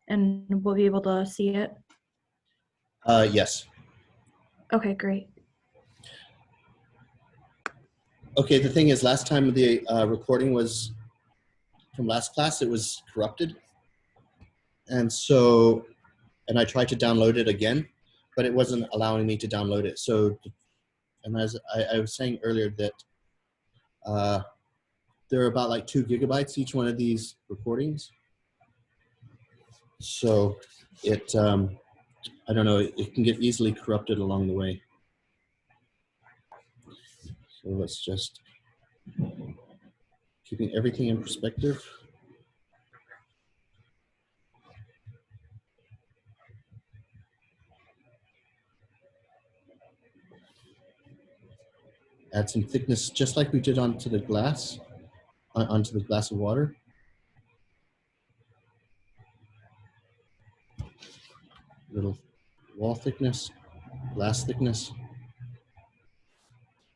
and we'll be able to see it? Yes. Okay, great. Okay, the thing is, last time the recording was from last class, it was corrupted. And so, and I tried to download it again, but it wasn't allowing me to download it. So, and as I was saying earlier that they're about like 2 gigabytes, each one of these recordings. So it, I don't know, it can get easily corrupted along the way. So let's just, keeping everything in perspective. Add some thickness, just like we did onto the glass of water. Little wall thickness, glass thickness.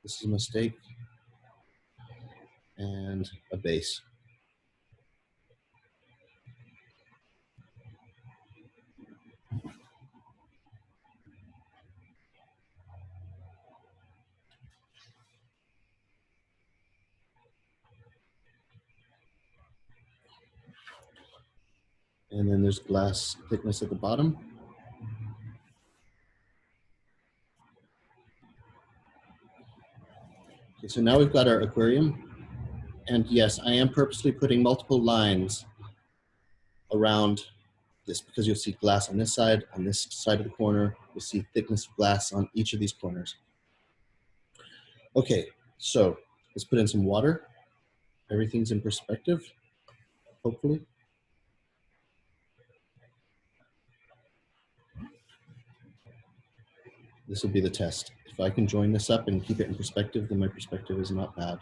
This is a mistake. And a base. And then there's glass thickness at the bottom. Okay, so now we've got our aquarium. And yes, I am purposely putting multiple lines around this because you'll see glass on this side of the corner. You'll see thickness of glass on each of these corners. Okay, so let's put in some water. Everything's in perspective, hopefully. This will be the test. If I can join this up and keep it in perspective, then my perspective is not bad.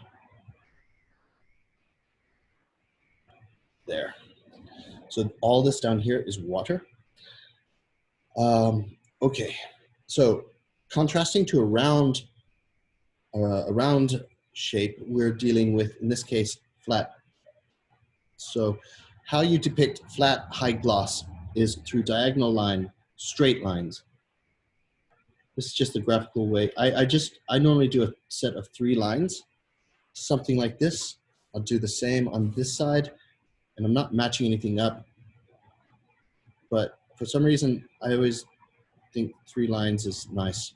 There. So all this down here is water. Okay, so contrasting to a round shape, we're dealing with, in this case, flat. So how you depict flat high gloss is through diagonal line, straight lines. This is just the graphical way. I normally do a set of 3 lines, something like this. I'll do the same on this side, and I'm not matching anything up, but for some reason, I always think 3 lines is nice.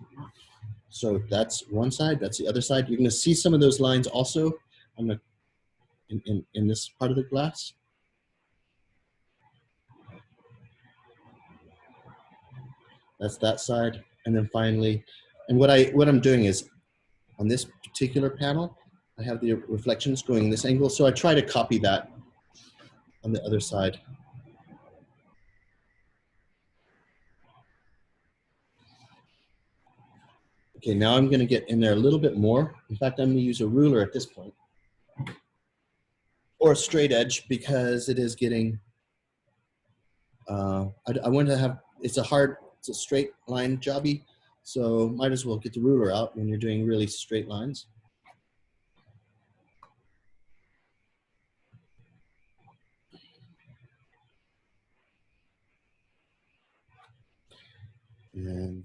So that's one side, that's the other side. You're gonna see some of those lines also on the, in this part of the glass. That's that side. And then finally, and what I'm doing is on this particular panel, I have the reflections going in this angle. So I try to copy that on the other side. Okay, now I'm gonna get in there a little bit more. In fact, I'm gonna use a ruler at this point, or a straight edge, because it is getting, I want to have, it's a straight line jobby, so might as well get the ruler out when you're doing really straight lines. And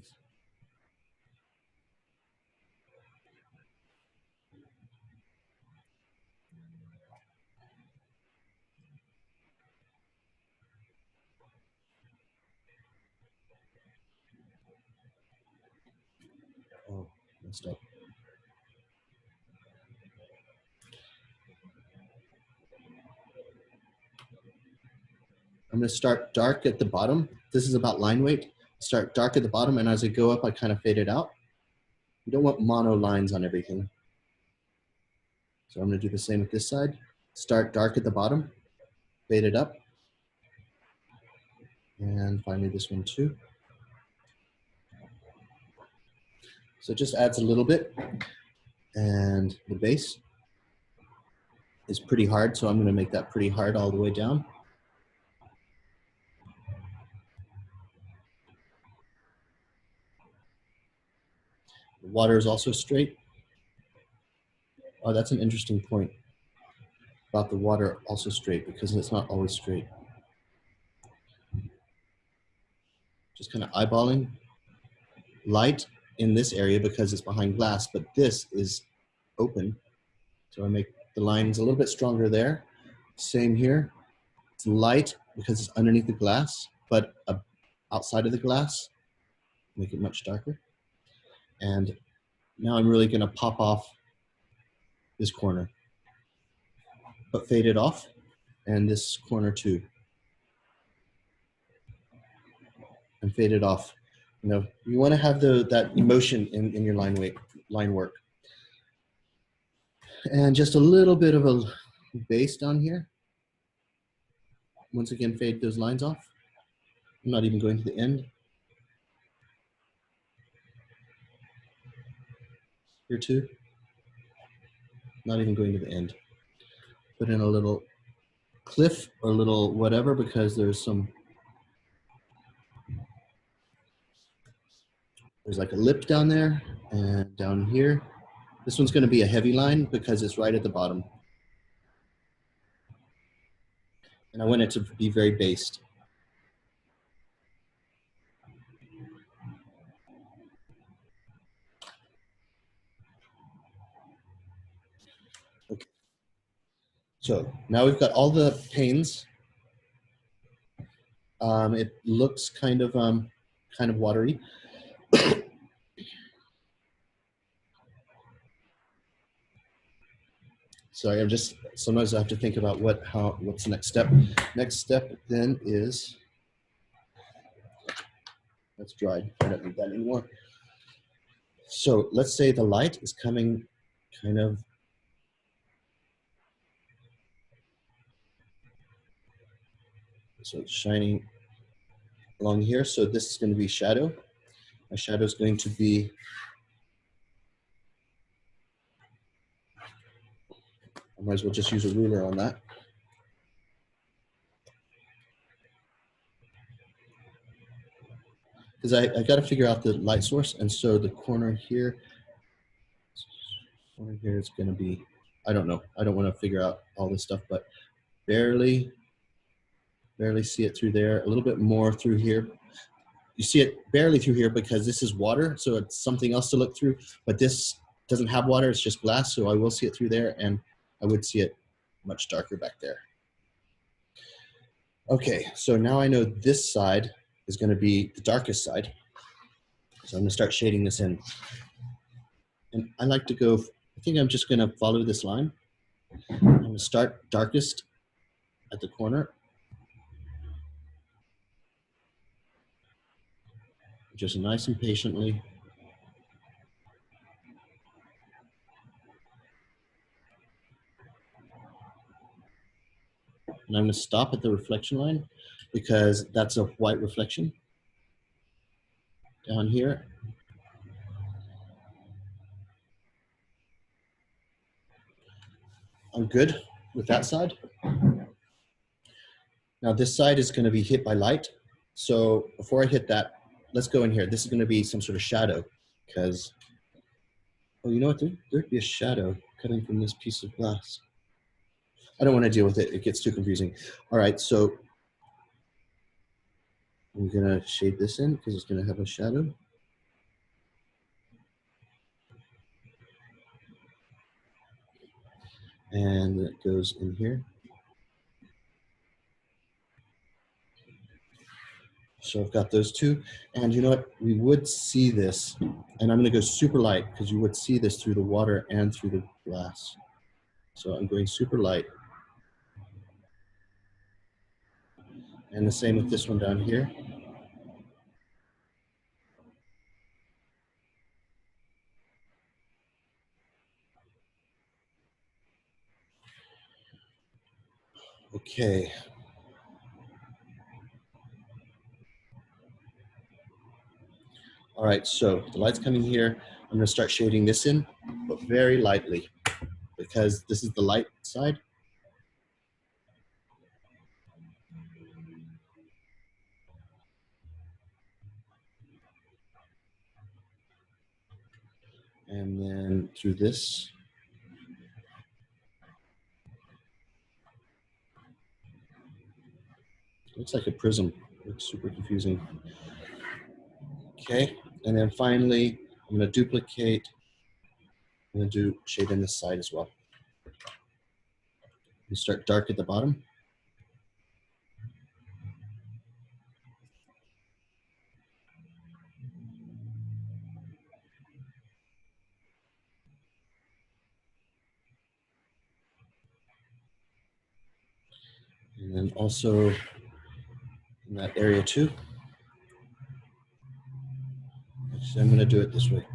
oh, messed up. I'm going to start dark at the bottom. This is about line weight. Start dark at the bottom, and as I go up, I kind of fade it out. You don't want mono lines on everything. So I'm going to do the same with this side. Start dark at the bottom, fade it up. And finally this one too. So it just adds a little bit. And the base is pretty hard, so I'm going to make that pretty hard all the way down. The water is also straight. Oh, that's an interesting point about the water also straight, because it's not always straight. just kind of eyeballing light in this area because it's behind glass, but this is open. So I make the lines a little bit stronger there. Same here. It's light because it's underneath the glass, but outside of the glass, make it much darker. And now I'm really gonna pop off this corner, but fade it off, and this corner too. And fade it off. You know, you wanna have that emotion in your line work. And just a little bit of a base down here. Once again, fade those lines off. I'm not even going to the end. Here too. Not even going to the end. Put in a little cliff or a little whatever because there's like a lip down there and down here. This one's going to be a heavy line because it's right at the bottom. And I want it to be very based. Okay. So now we've got all the panes. It looks kind of watery. Sorry, I'm just, sometimes I have to think about what's the next step. Next step then is, that's dried, I don't need that anymore. So let's say the light is coming kind of, so it's shining along here. So this is going to be shadow. My shadow is going to be, I might as well just use a ruler on that. Because I got to figure out the light source. And so the corner here is going to be, I don't know. I don't want to figure out all this stuff, but barely see it through there. A little bit more through here. You see it barely through here because this is water. So it's something else to look through. But this doesn't have water. It's just glass. So I will see it through there. And I would see it much darker back there. Okay, so now I know this side is going to be the darkest side. So I'm going to start shading this in. And I like to go, I think I'm just going to follow this line. I'm going to start darkest at the corner. Just nice and patiently. And I'm going to stop at the reflection line because that's a white reflection down here. I'm good with that side. Now this side is going to be hit by light. So before I hit that, let's go in here. This is going to be some sort of shadow because, oh, you know what? There'd be a shadow coming from this piece of glass. I don't want to deal with it. It gets too confusing. All right, so I'm going to shade this in because it's going to have a shadow. And it goes in here. So I've got those two. And you know what? We would see this, and I'm going to go super light because you would see this through the water and through the glass. So I'm going super light. And the same with this one down here. Okay. All right, so the light's coming here. I'm going to start shading this in, but very lightly because this is the light side. And then through this. Looks like a prism. Looks super confusing. Okay, and then finally, I'm going to duplicate. I'm going to do shade in this side as well. We start dark at the bottom. And then also in that area too. Actually, I'm going to do it this way.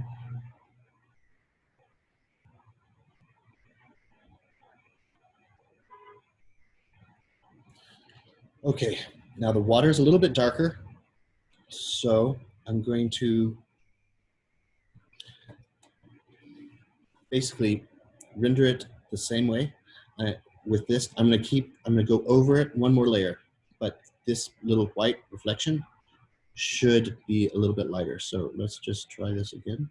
Okay, now the water is a little bit darker, so I'm going to basically render it the same way. With this, I'm going to go over it one more layer, but this little white reflection should be a little bit lighter. So let's just try this again.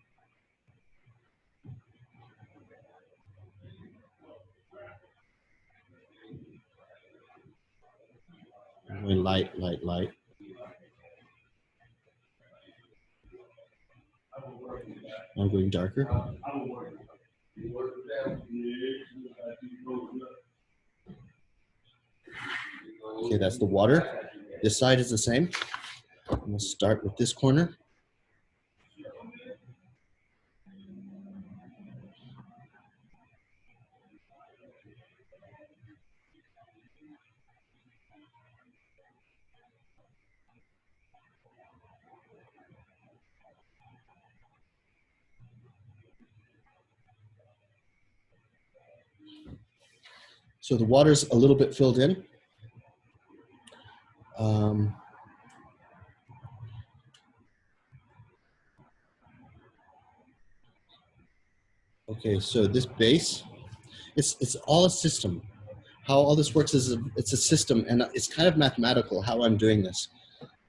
I'm going light, light, light. I'm going darker. Okay, that's the water. This side is the same. I'm going to start with this corner. So the water's a little bit filled in. Okay, so this base, it's all a system. How all this works is it's a system, and it's kind of mathematical how I'm doing this.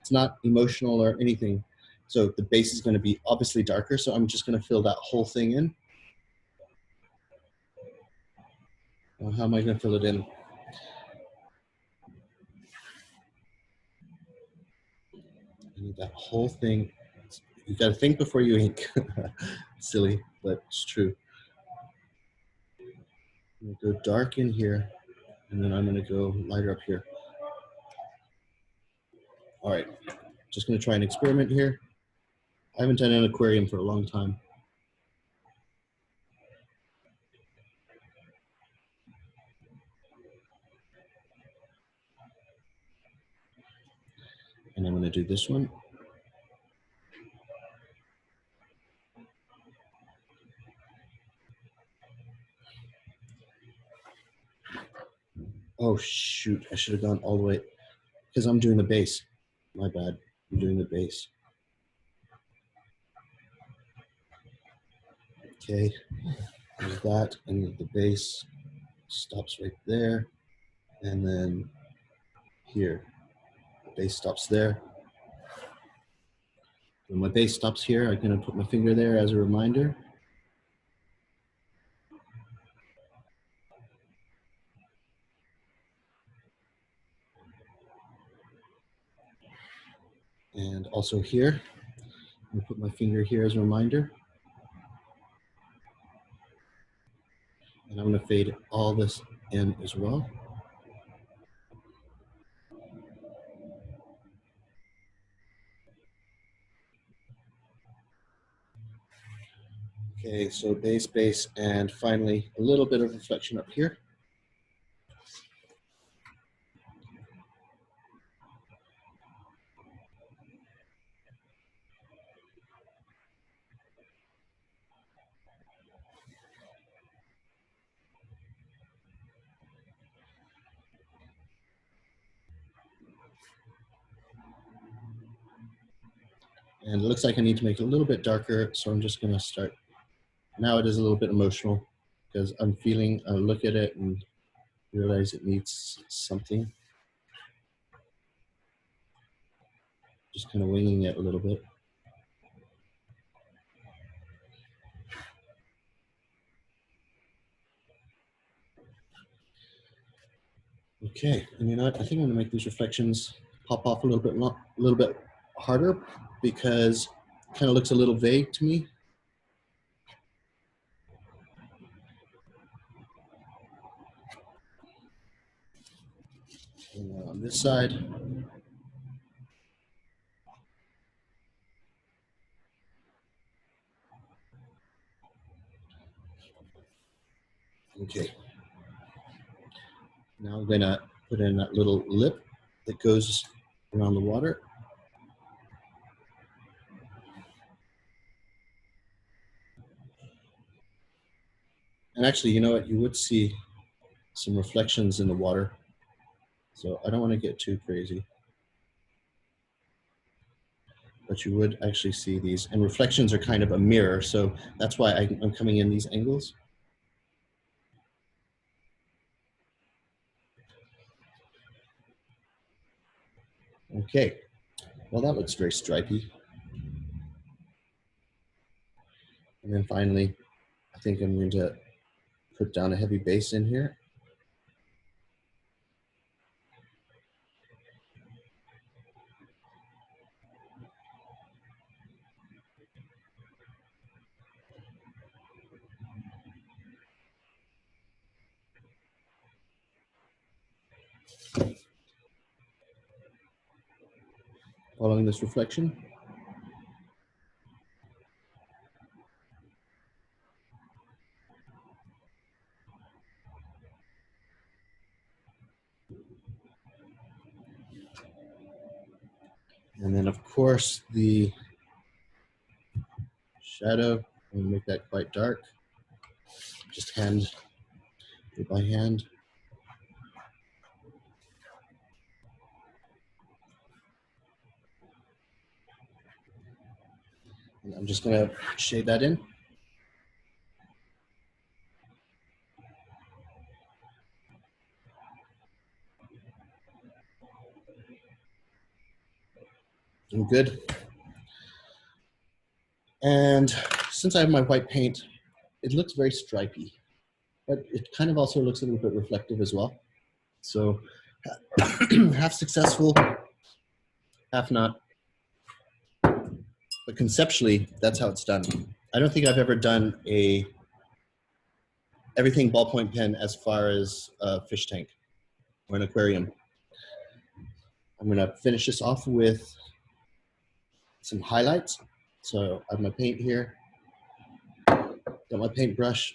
It's not emotional or anything. So the base is going to be obviously darker, so I'm just going to fill that whole thing in. Well, how am I going to fill it in? I need that whole thing. You got to think before you ink. Silly, but it's true. I'm going to go dark in here, and then I'm going to go lighter up here. All right, just going to try an experiment here. I haven't done an aquarium for a long time. And I'm going to do this one. Oh, shoot. I should have gone all the way because I'm doing the base. My bad. I'm doing the base. Okay. There's that. And the base stops right there. And then here. The base stops there. When my base stops here, I'm going to put my finger there as a reminder. And also here, I'm going to put my finger here as a reminder. And I'm going to fade all this in as well. Okay, so base, base, and finally a little bit of reflection up here. And it looks like I need to make it a little bit darker, so I'm just going to start. Now it is a little bit emotional because I'm feeling, I look at it and realize it needs something. Just kind of winging it a little bit. Okay, and you know what? I think I'm gonna make these reflections pop off a little bit harder because kind of looks a little vague to me. And on this side. Okay. Now I'm gonna put in that little lip that goes around the water. And actually, you know what? You would see some reflections in the water. So I don't want to get too crazy. But you would actually see these. And reflections are kind of a mirror. So that's why I'm coming in these angles. Okay. Well, that looks very stripy. And then finally, I think I'm going to put down a heavy base in here. Following this reflection. And then of course the shadow, I'm going to make that quite dark. Just do it by hand. And I'm just going to shade that in. I'm good. And since I have my white paint, it looks very stripy, but it kind of also looks a little bit reflective as well. So half successful, half not. But conceptually, that's how it's done. I don't think I've ever done everything ballpoint pen as far as a fish tank or an aquarium. I'm gonna finish this off with some highlights. So I have my paint here, got my paintbrush.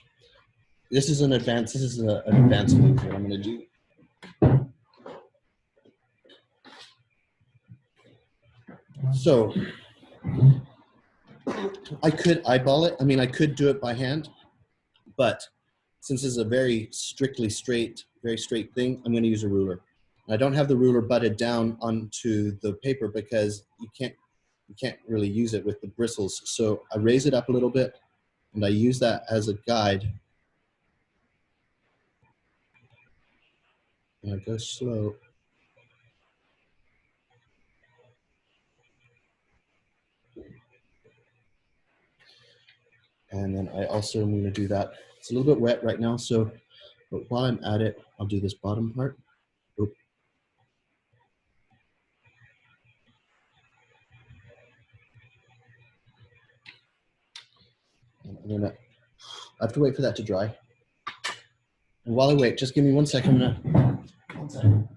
This is an advanced move that I'm gonna do. So I could eyeball it. I mean, I could do it by hand, but since this is a very strictly straight, very straight thing, I'm gonna use a ruler. And I don't have the ruler butted down onto the paper because you can't really use it with the bristles. So I raise it up a little bit and I use that as a guide. And I go slow. And then I also am gonna do that. It's a little bit wet right now, so but while I'm at it, I'll do this bottom part. Oop. And I'm gonna, I have to wait for that to dry. And while I wait, just give me 1 second. One second.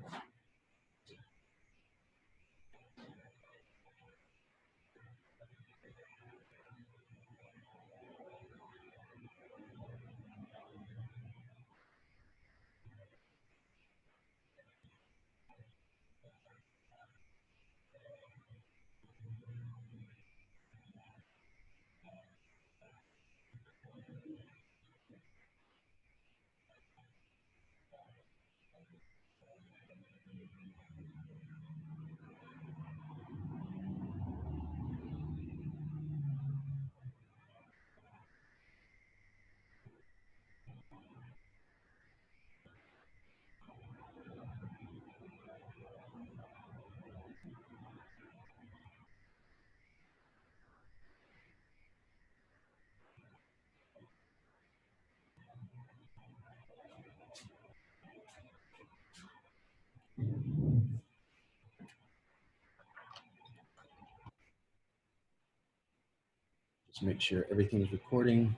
to make sure everything's recording.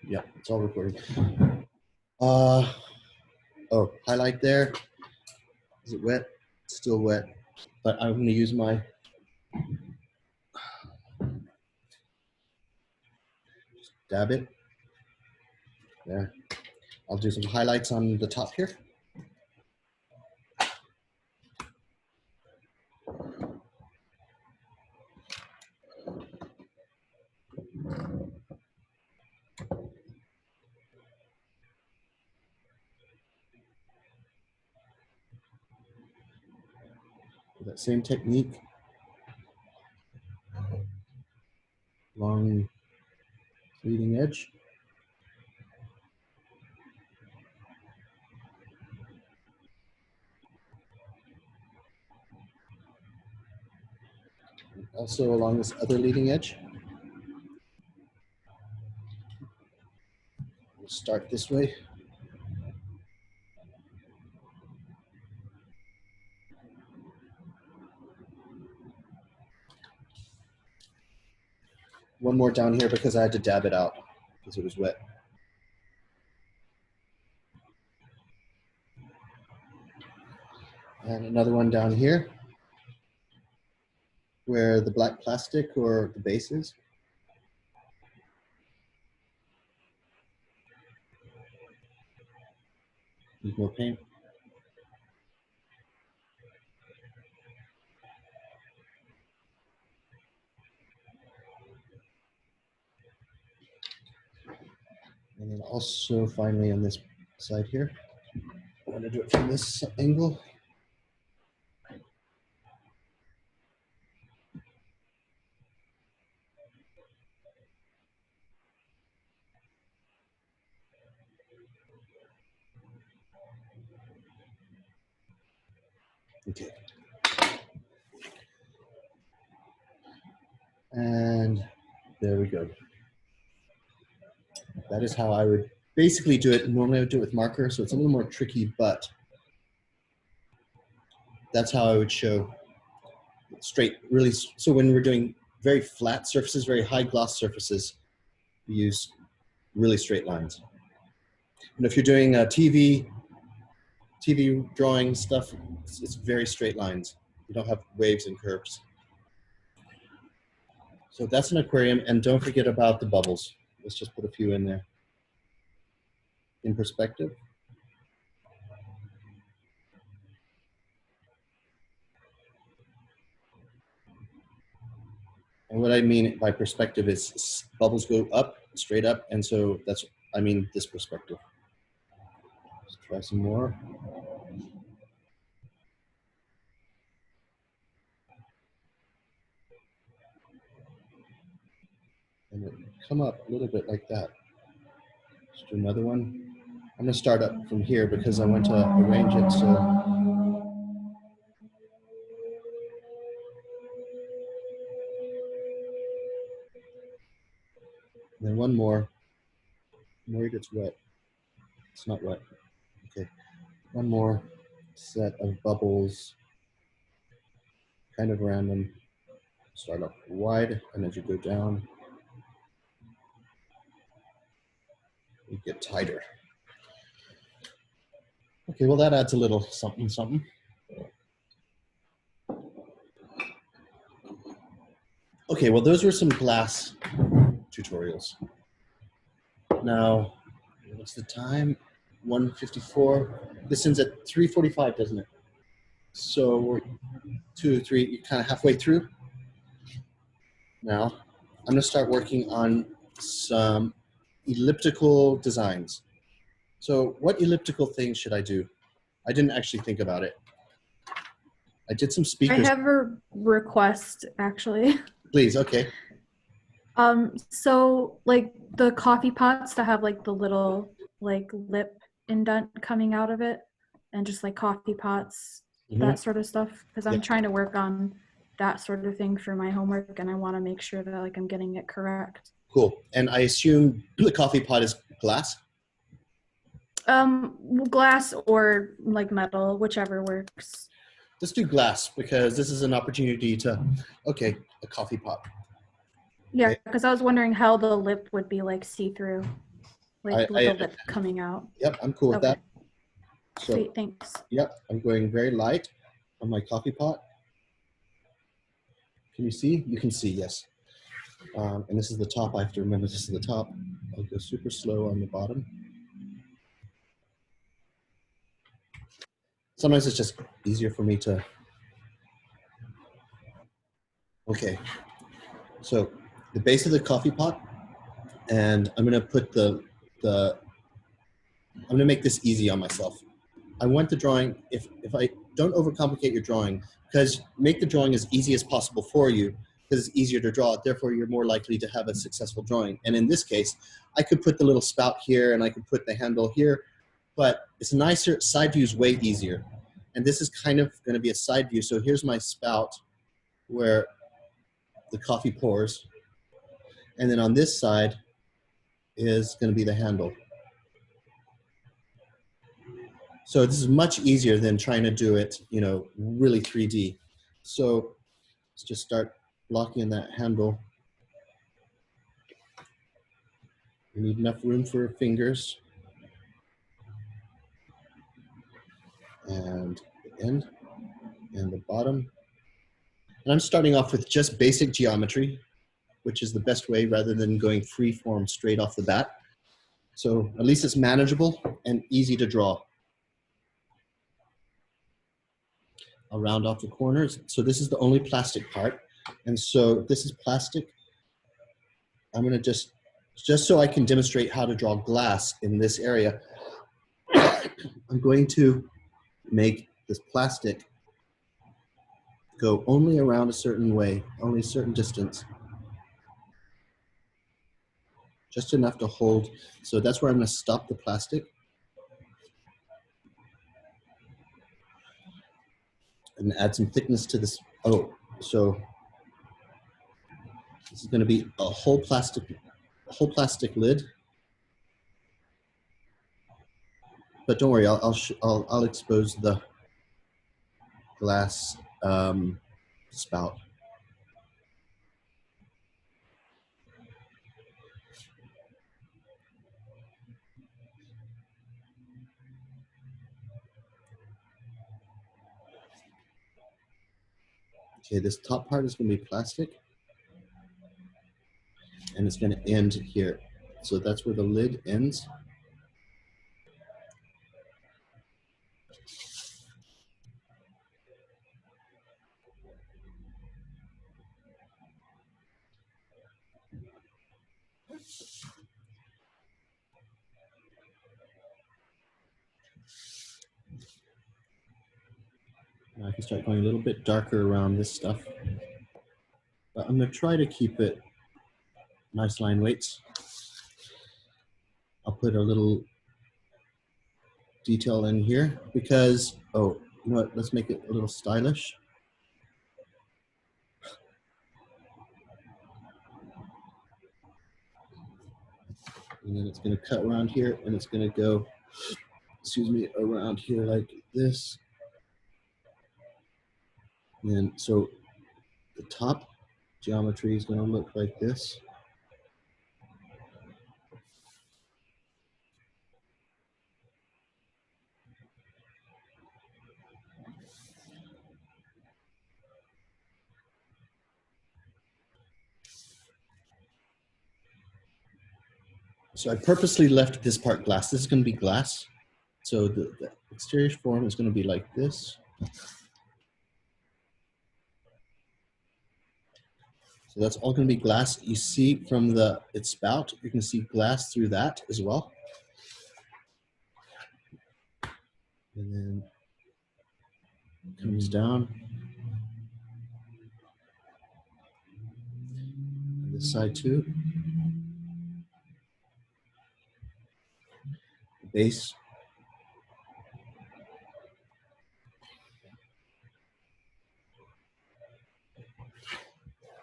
Yeah, it's all recording. Oh, highlight there. Is it wet? It's still wet, but I'm going to use my dab it. There. I'll do some highlights on the top here. With that same technique, long leading edge. Also along this other leading edge. We'll start this way. One more down here because I had to dab it out because it was wet. And another one down here where the black plastic or the base is. Use more paint. And then also finally on this side here, I'm going to do it from this angle. Okay. And there we go. That is how I would basically do it. Normally I would do it with marker, so it's a little more tricky, but that's how I would show straight, really. So when we're doing very flat surfaces, very high gloss surfaces, we use really straight lines. And if you're doing TV drawing stuff, it's very straight lines. You don't have waves and curves. So that's an aquarium, and don't forget about the bubbles. Let's just put a few in there. In perspective. And what I mean by perspective is bubbles go up, straight up, and so that's, I mean this perspective. Let's try some more. And it come up a little bit like that. Let's do another one. I'm gonna start up from here because I want to arrange it so. And then one more. Where it gets wet. It's not wet. Okay. One more set of bubbles. Kind of random. Start up wide, and as you go down, you get tighter. Okay, well that adds a little something, something. Okay, well those were some glass tutorials. Now, what's the time? 1:54. This ends at 3:45, doesn't it? So we're 2, 3, you're kind of halfway through. Now, I'm gonna start working on some elliptical designs. So what elliptical things should I do? I didn't actually think about it. I did some I speakers. have a request actually. Please, okay. So like the coffee pots that have like the little like lip indent coming out of it, and just like coffee pots, that sort of stuff. Because I'm trying to work on that sort of thing for my homework, and I want to make sure that like I'm getting it correct. Cool. And I assume the coffee pot is glass? Glass or like metal, whichever works. Let's do glass because this is an opportunity to, okay, a coffee pot. Yeah, Okay. because I was wondering how the lip would be like see-through, like with the lip coming out. Yep, I'm cool with Okay. that. So, Sweet, thanks. yep, I'm going very light on my coffee pot. Can you see? You can see, yes. And this is the top. I have to remember this is the top. I'll go super slow on the bottom. Sometimes it's just easier for me to. Okay, so the base of the coffee pot, and I'm gonna put I'm gonna make this easy on myself. I want the drawing, if I don't overcomplicate your drawing, because make the drawing as easy as possible for you, because it's easier to draw, therefore you're more likely to have a successful drawing. And in this case, I could put the little spout here and I could put the handle here, but it's nicer, side view is way easier. And this is kind of gonna be a side view. So here's my spout where the coffee pours. And then on this side is gonna be the handle. So this is much easier than trying to do it, you know, really 3D. So let's just start blocking in that handle. You need enough room for fingers. And the end and the bottom. And I'm starting off with just basic geometry, which is the best way rather than going free form straight off the bat. So at least it's manageable and easy to draw. I'll round off the corners. So this is the only plastic part. And so this is plastic. I'm gonna just so I can demonstrate how to draw glass in this area, I'm going to make this plastic go only around a certain way, only a certain distance. Just enough to hold. So that's where I'm gonna stop the plastic. And add some thickness to this. Oh, so this is gonna be a whole plastic lid. But don't worry, I'll expose the glass spout. Okay, this top part is going to be plastic, and it's going to end here. So that's where the lid ends. Now I can start going a little bit darker around this stuff. But I'm going to try to keep it nice line weights. I'll put a little detail in here because, oh, you know what, let's make it a little stylish. And then it's going to cut around here and it's going to go, excuse me, around here like this. And so the top geometry is going to look like this. So I purposely left this part glass. This is going to be glass. So the exterior form is going to be like this. So that's all going to be glass. You see from its spout, you can see glass through that as well. And then it comes down. And this side too. The base.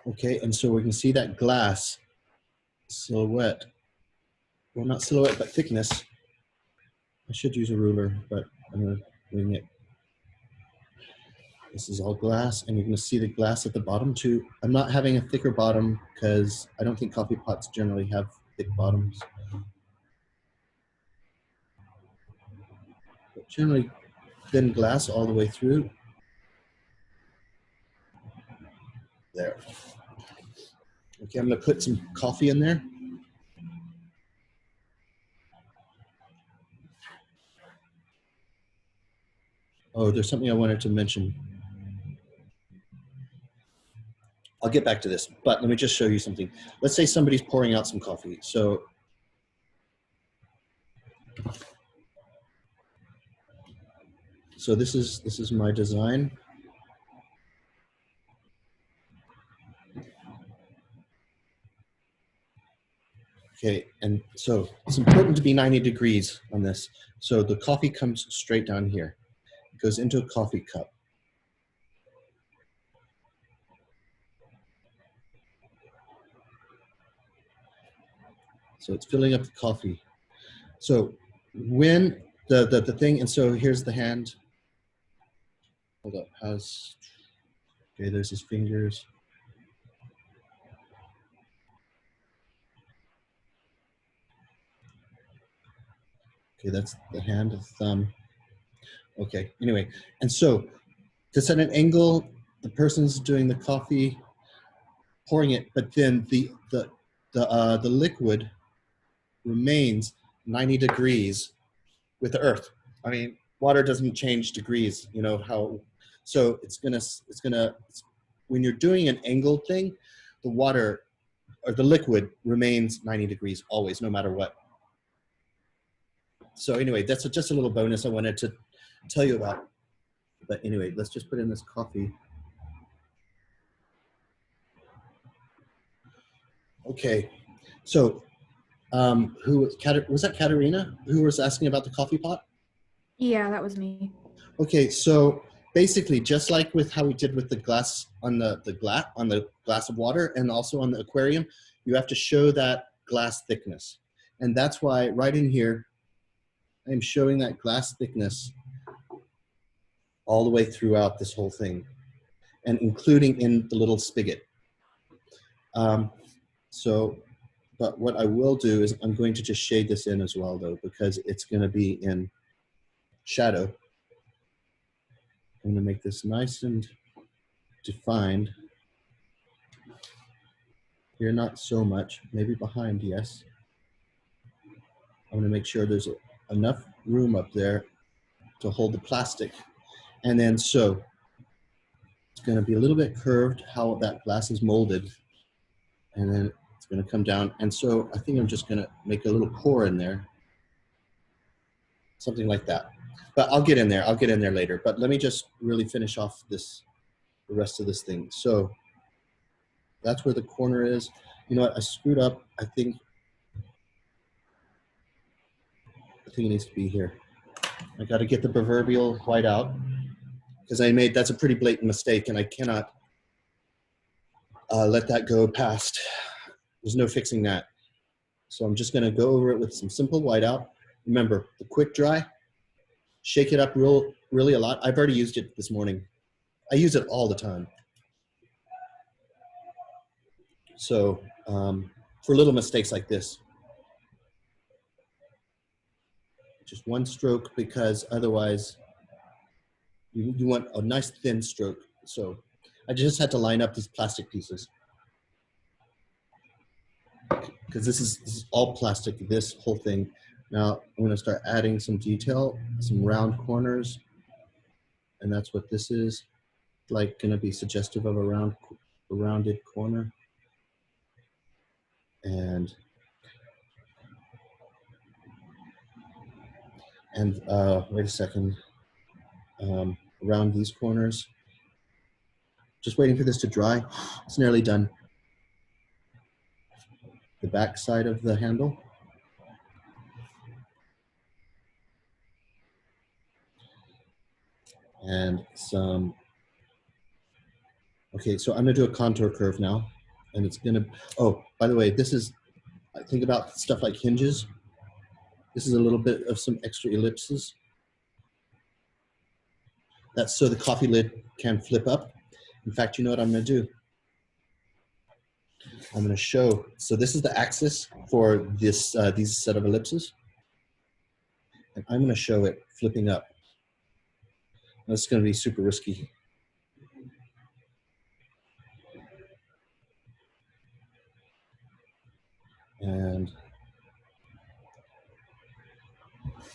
Okay, and so we can see that glass silhouette. Well, not silhouette, but thickness. I should use a ruler, but I'm going to wing it. This is all glass, and you're going to see the glass at the bottom too. I'm not having a thicker bottom because I don't think coffee pots generally have thick bottoms. But generally thin glass all the way through. There. Okay, I'm going to put some coffee in there. Oh, there's something I wanted to mention. I'll get back to this, but let me just show you something. Let's say somebody's pouring out some coffee. So this is my design. Okay, and so it's important to be 90 degrees on this. So the coffee comes straight down here. It goes into a coffee cup. So it's filling up the coffee. So when the thing, and so here's the hand. Hold up, okay, there's his fingers. Okay, that's the hand, the thumb. Okay, anyway, and so to set an angle, the person's doing the coffee, pouring it, but then the liquid remains 90 degrees with the earth. I mean, water doesn't change degrees, you know how, so it's gonna, when you're doing an angled thing, the water or the liquid remains 90 degrees always, no matter what. So anyway, that's just a little bonus I wanted to tell you about. But anyway, let's just put in this coffee. Okay, so who was that? Katerina, who was asking about the coffee pot? Yeah, that was me. Okay, so basically, just like with how we did with the glass on the glass of water, and also on the aquarium, you have to show that glass thickness, and that's why right in here, I'm showing that glass thickness all the way throughout this whole thing, and including in the little spigot. But what I will do is I'm going to just shade this in as well, though, because it's going to be in shadow. I'm going to make this nice and defined. Here, not so much. Maybe behind, yes. I'm going to make sure there's enough room up there to hold the plastic. And then so it's going to be a little bit curved how that glass is molded. And then it's going to come down. And so I think I'm just going to make a little pour in there. Something like that. But I'll get in there. I'll get in there later. But let me just really finish off the rest of this thing. So that's where the corner is. You know what? I screwed up. I think it needs to be here. I got to get the proverbial white out because that's a pretty blatant mistake, and I cannot let that go past. There's no fixing that. So I'm just going to go over it with some simple whiteout. Remember, the quick dry, shake it up really a lot. I've already used it this morning. I use it all the time. So for little mistakes like this, just one stroke, because otherwise you want a nice thin stroke. So I just had to line up these plastic pieces because this is all plastic, this whole thing. Now I'm going to start adding some detail, some round corners, and that's what this is, like going to be suggestive of a rounded corner. And wait a second, around these corners. Just waiting for this to dry. It's nearly done. The back side of the handle. And some, okay, so I'm gonna do a contour curve now. And it's gonna, oh, by the way, this is, I think about stuff like hinges. This is a little bit of some extra ellipses. That's so the coffee lid can flip up. In fact, you know what I'm going to do? I'm going to show. So this is the axis for this these set of ellipses, and I'm going to show it flipping up. That's going to be super risky. And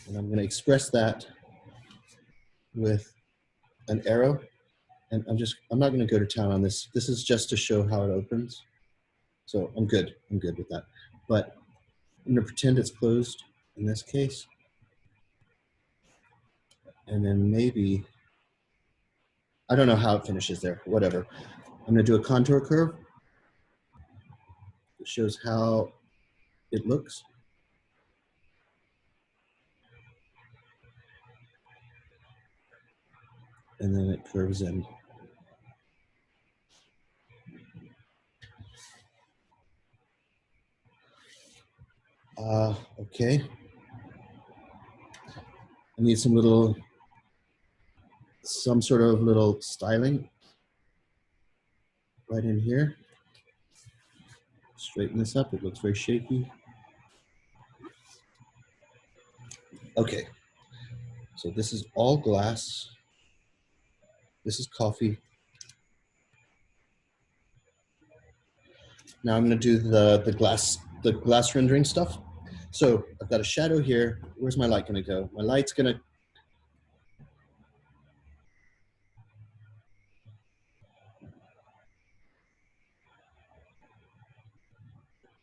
I'm going to express that with an arrow. And I'm not going to go to town on this. This is just to show how it opens. So I'm good with that. But I'm going to pretend it's closed in this case. And then maybe, I don't know how it finishes there, whatever. I'm going to do a contour curve. It shows how it looks. And then it curves in. Okay. I need some sort of little styling right in here. Straighten this up, it looks very shaky. Okay, so this is all glass. This is coffee. Now I'm gonna do the glass rendering stuff. So I've got a shadow here. Where's my light gonna go? My light's gonna,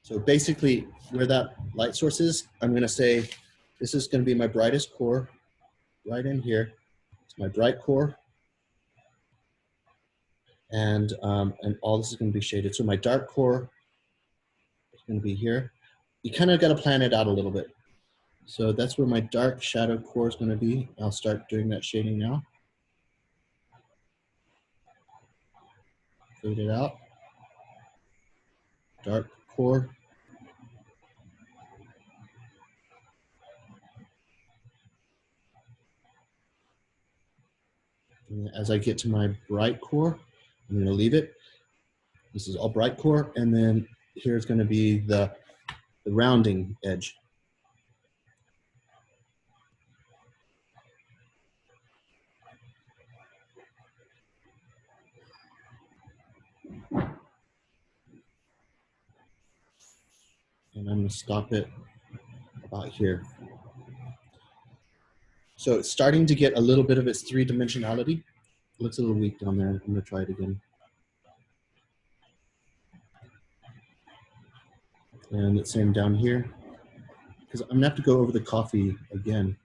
so basically where that light source is, I'm gonna say, this is gonna be my brightest core right in here. It's my bright core. And all this is gonna be shaded. So my dark core is gonna be here. You kind of gotta plan it out a little bit. So that's where my dark shadow core is gonna be. I'll start doing that shading now. Fade it out. Dark core. And as I get to my bright core, I'm gonna leave it. This is all bright core, and then here's gonna be the rounding edge. And I'm gonna stop it about here. So it's starting to get a little bit of its three-dimensionality. It looks a little weak down there. I'm gonna try it again. And the same down here. Because I'm gonna have to go over the coffee again.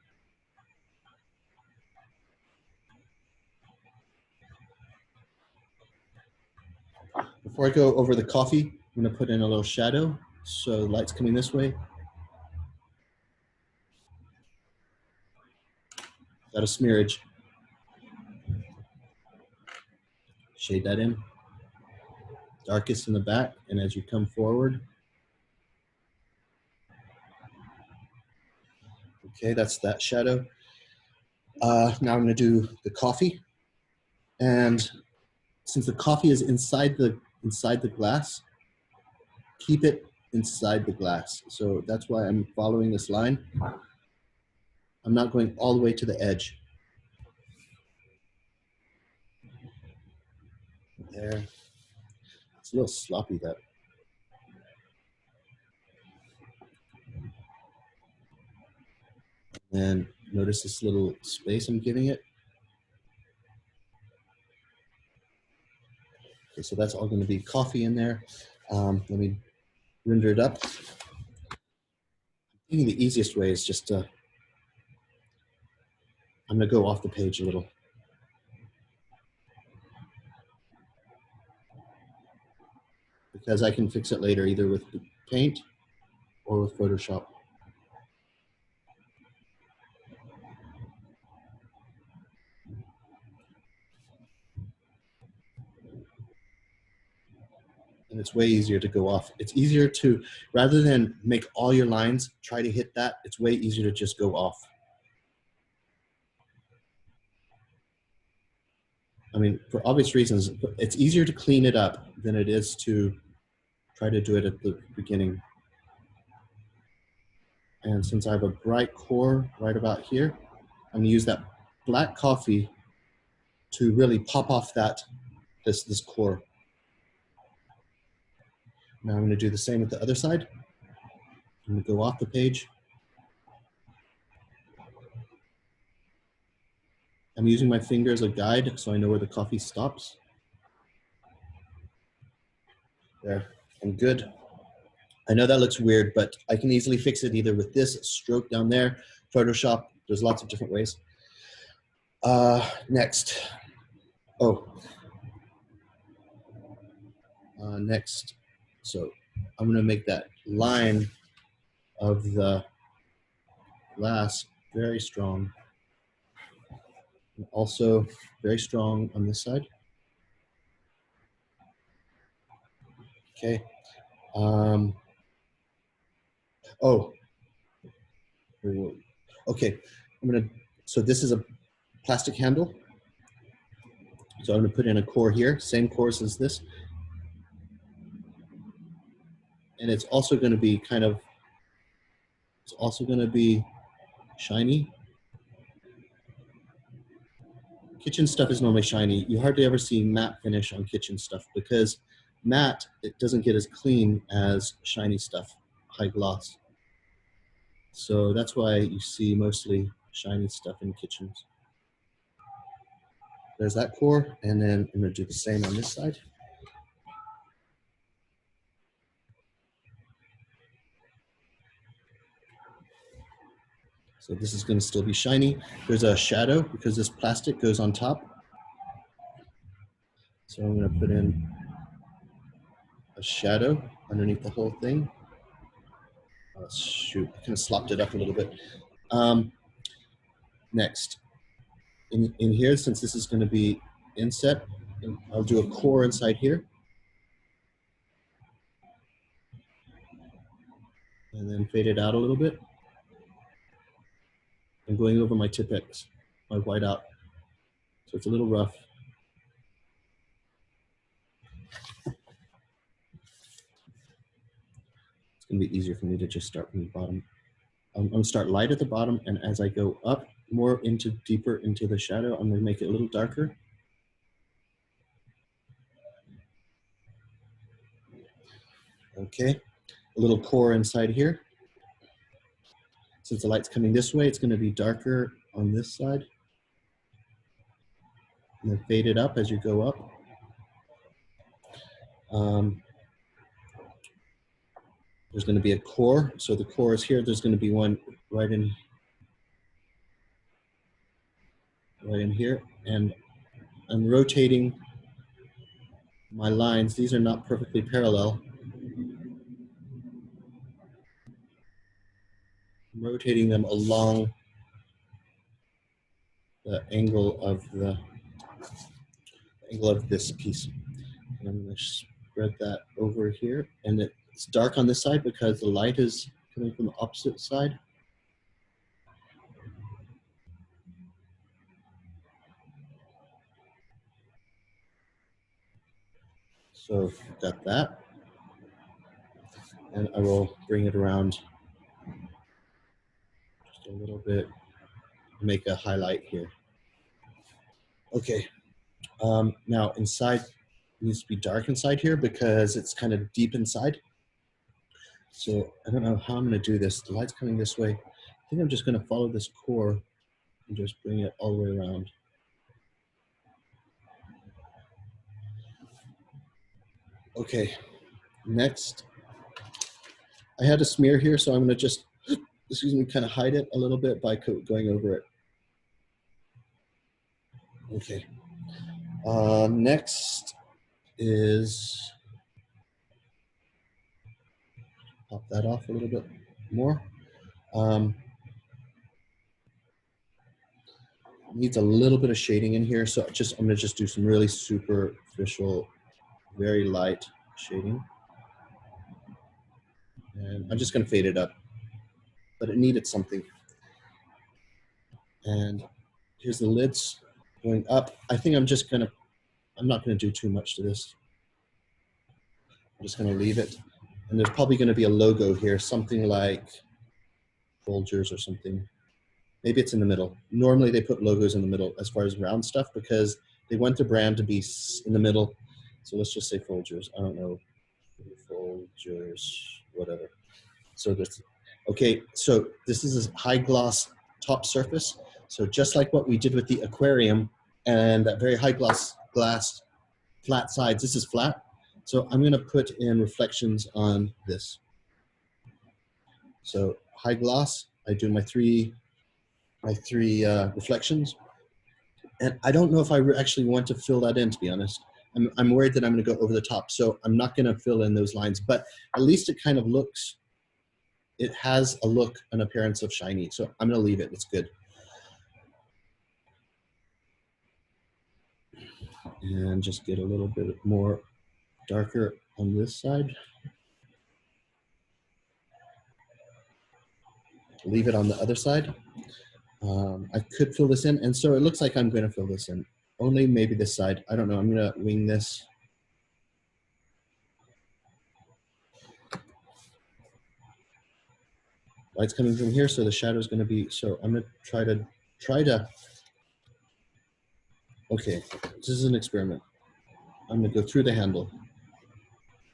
Before I go over the coffee, I'm gonna put in a little shadow. So the light's coming this way. Got a smearage. Shade that in. Darkest in the back, and as you come forward. Okay, that's that shadow. Now I'm gonna do the coffee. And since the coffee is inside the glass, keep it inside the glass. So that's why I'm following this line. I'm not going all the way to the edge. There. It's a little sloppy, that. And notice this little space I'm giving it. Okay, so that's all going to be coffee in there. Let me render it up. I think the easiest way is just to, I'm going to go off the page a little. Because I can fix it later either with paint or with Photoshop. And it's way easier to go off. It's easier to, rather than make all your lines, try to hit that, it's way easier to just go off. I mean, for obvious reasons, it's easier to clean it up than it is to try to do it at the beginning. And since I have a bright core right about here, I'm gonna use that black coffee to really pop off this core. Now I'm gonna do the same with the other side. I'm gonna go off the page. I'm using my finger as a guide so I know where the coffee stops. There, I'm good. I know that looks weird, but I can easily fix it either with this stroke down there, Photoshop, there's lots of different ways. Next. Next. So I'm gonna make that line of the glass very strong. And also very strong on this side. Okay. Okay. So this is a plastic handle. So I'm gonna put in a core here, same cores as this. And it's also gonna be it's also gonna be shiny. Kitchen stuff is normally shiny. You hardly ever see matte finish on kitchen stuff because matte, it doesn't get as clean as shiny stuff, high gloss. So that's why you see mostly shiny stuff in kitchens. There's that core, and then I'm gonna do the same on this side. So this is gonna still be shiny. There's a shadow because this plastic goes on top. So I'm gonna put in a shadow underneath the whole thing. Oh, shoot, I kind of slopped it up a little bit. Next, in here, since this is gonna be inset, I'll do a core inside here. And then fade it out a little bit. I'm going over my Tipex, my whiteout. So it's a little rough. It's gonna be easier for me to just start from the bottom. I'm gonna start light at the bottom, and as I go up more deeper into the shadow, I'm gonna make it a little darker. Okay, a little core inside here. Since the light's coming this way, it's gonna be darker on this side. And then fade it up as you go up. There's gonna be a core. So the core is here. There's gonna be one right in here. And I'm rotating my lines. These are not perfectly parallel. I'm rotating them along the angle of this piece. And I'm going to spread that over here. And it's dark on this side because the light is coming from the opposite side. So got that. And I will bring it around just a little bit, make a highlight here. Okay. Now inside, it needs to be dark inside here because it's kind of deep inside. So I don't know how I'm going to do this. The light's coming this way. I think I'm just going to follow this core and just bring it all the way around. Okay, next, I had a smear here, so I'm going to just, excuse me, kind of hide it a little bit by going over it. Okay, next is, pop that off a little bit more. Needs a little bit of shading in here, so I'm going to just do some really superficial, very light shading. And I'm just going to fade it up, but it needed something. And here's the lids going up. I think I'm just going to I'm not going to do too much to this. I'm just going to leave it. And there's probably going to be a logo here, something like Folgers or something. Maybe it's in the middle. Normally they put logos in the middle as far as round stuff because they want the brand to be in the middle. So let's just say Folgers. I don't know. Folgers, whatever. So this, okay, so this is a high gloss top surface. So just like what we did with the aquarium and that very high glass flat sides, this is flat. So I'm gonna put in reflections on this. So high gloss, I do my three reflections. And I don't know if I actually want to fill that in, to be honest. I'm worried that I'm gonna go over the top. So I'm not gonna fill in those lines, but at least it kind of looks, it has a look, an appearance of shiny. So I'm gonna leave it, it's good. And just get a little bit more darker on this side. Leave it on the other side. I could fill this in, and so it looks like I'm gonna fill this in. Only maybe this side, I don't know, I'm gonna wing this. Light's coming from here, so the shadow is gonna be, so I'm gonna try to, okay, this is an experiment. I'm gonna go through the handle,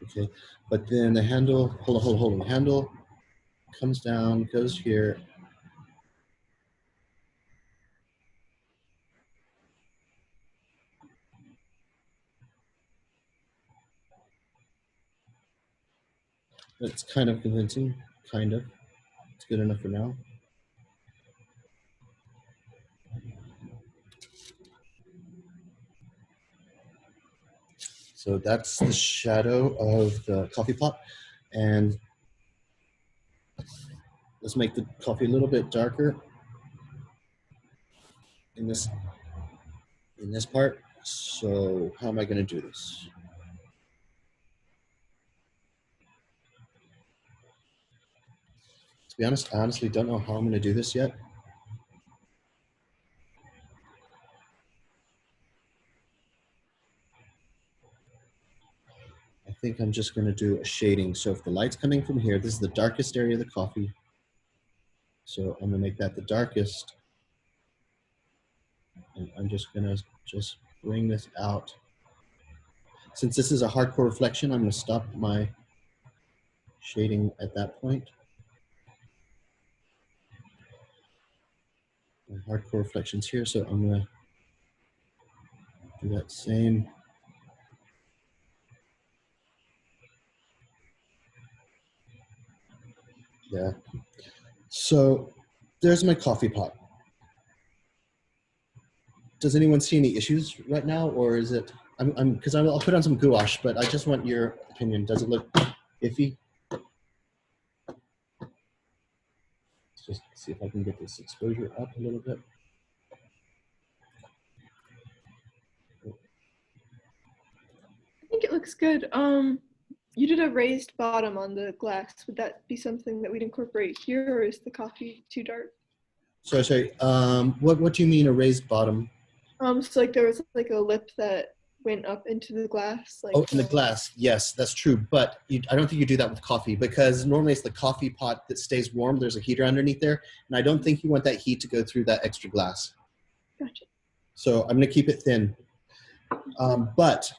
okay? But then the handle, hold on, the handle comes down, goes here. It's kind of convincing, kind of. It's good enough for now. So that's the shadow of the coffee pot. And let's make the coffee a little bit darker in this part. So how am I going to do this? To be honest, I honestly don't know how I'm going to do this yet. I think I'm just going to do a shading. So if the light's coming from here, this is the darkest area of the coffee. So I'm going to make that the darkest. And I'm just going to just bring this out. Since this is a hardcore reflection, I'm going to stop my shading at that point. My hardcore reflections here, so I'm going to do that same. Yeah. So there's my coffee pot. Does anyone see any issues right now, or is it? Because I'll put on some gouache, but I just want your opinion. Does it look iffy? Let's just see if I can get this exposure up a little bit. I think it looks good. You did a raised bottom on the glass. Would that be something that we'd incorporate here, or is the coffee too dark? Sorry. What do you mean a raised bottom? So like there was like a lip that went up into the glass. Like, oh, in the glass. Yes, that's true. But I don't think you do that with coffee because normally it's the coffee pot that stays warm. There's a heater underneath there. And I don't think you want that heat to go through that extra glass. Gotcha. So I'm going to keep it thin. But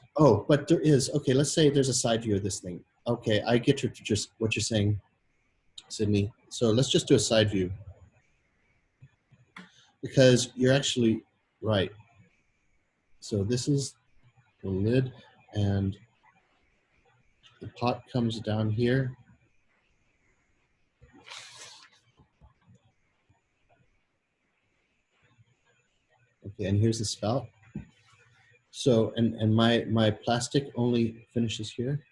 there is, okay, let's say there's a side view of this thing. Okay, I get just what you're saying, Sydney. So let's just do a side view. Because you're actually right. So this is the lid and the pot comes down here. Okay, and here's the spout. So, and my plastic only finishes here.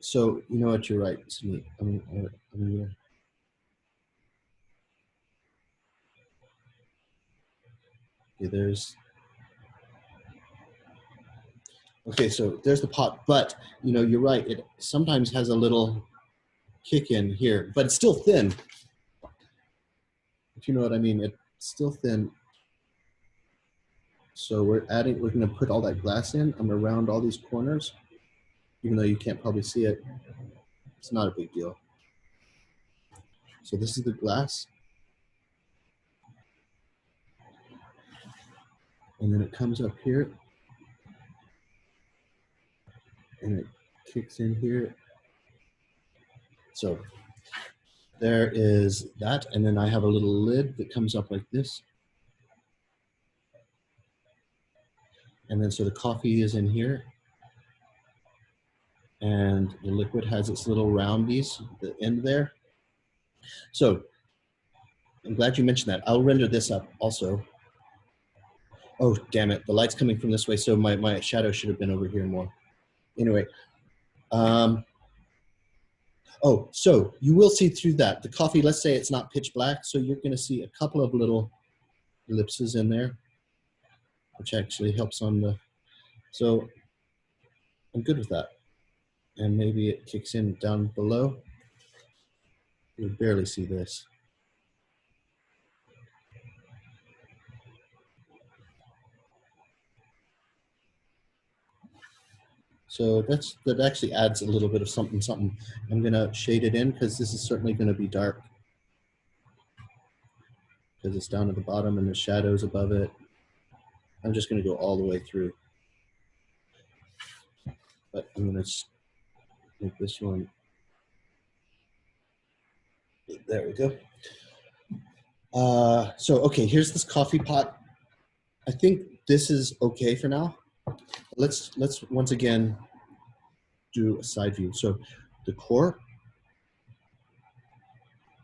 So, you know what, you're right, Sydney. Okay, so there's the pot, but you know, you're right. It sometimes has a little kick in here, but it's still thin. If you know what I mean, it's still thin. So we're going to put all that glass in. I'm around all these corners, even though you can't probably see it. It's not a big deal. So this is the glass. And then it comes up here. And it kicks in here. So there is that. And then I have a little lid that comes up like this. And then so the coffee is in here. And the liquid has its little roundies at the end there. So I'm glad you mentioned that. I'll render this up also. Oh, damn it. The light's coming from this way, so my shadow should have been over here more. Anyway. Oh, so you will see through that. The coffee, let's say it's not pitch black, so you're going to see a couple of little ellipses in there, which actually helps on the... So I'm good with that. And maybe it kicks in down below. You'll barely see this. So that actually adds a little bit of something. I'm going to shade it in because this is certainly going to be dark. Because it's down at the bottom and the shadows above it. I'm just going to go all the way through. But I'm going to make this one. There we go. So, okay, here's this coffee pot. I think this is okay for now. Let's once again do a side view. So the core,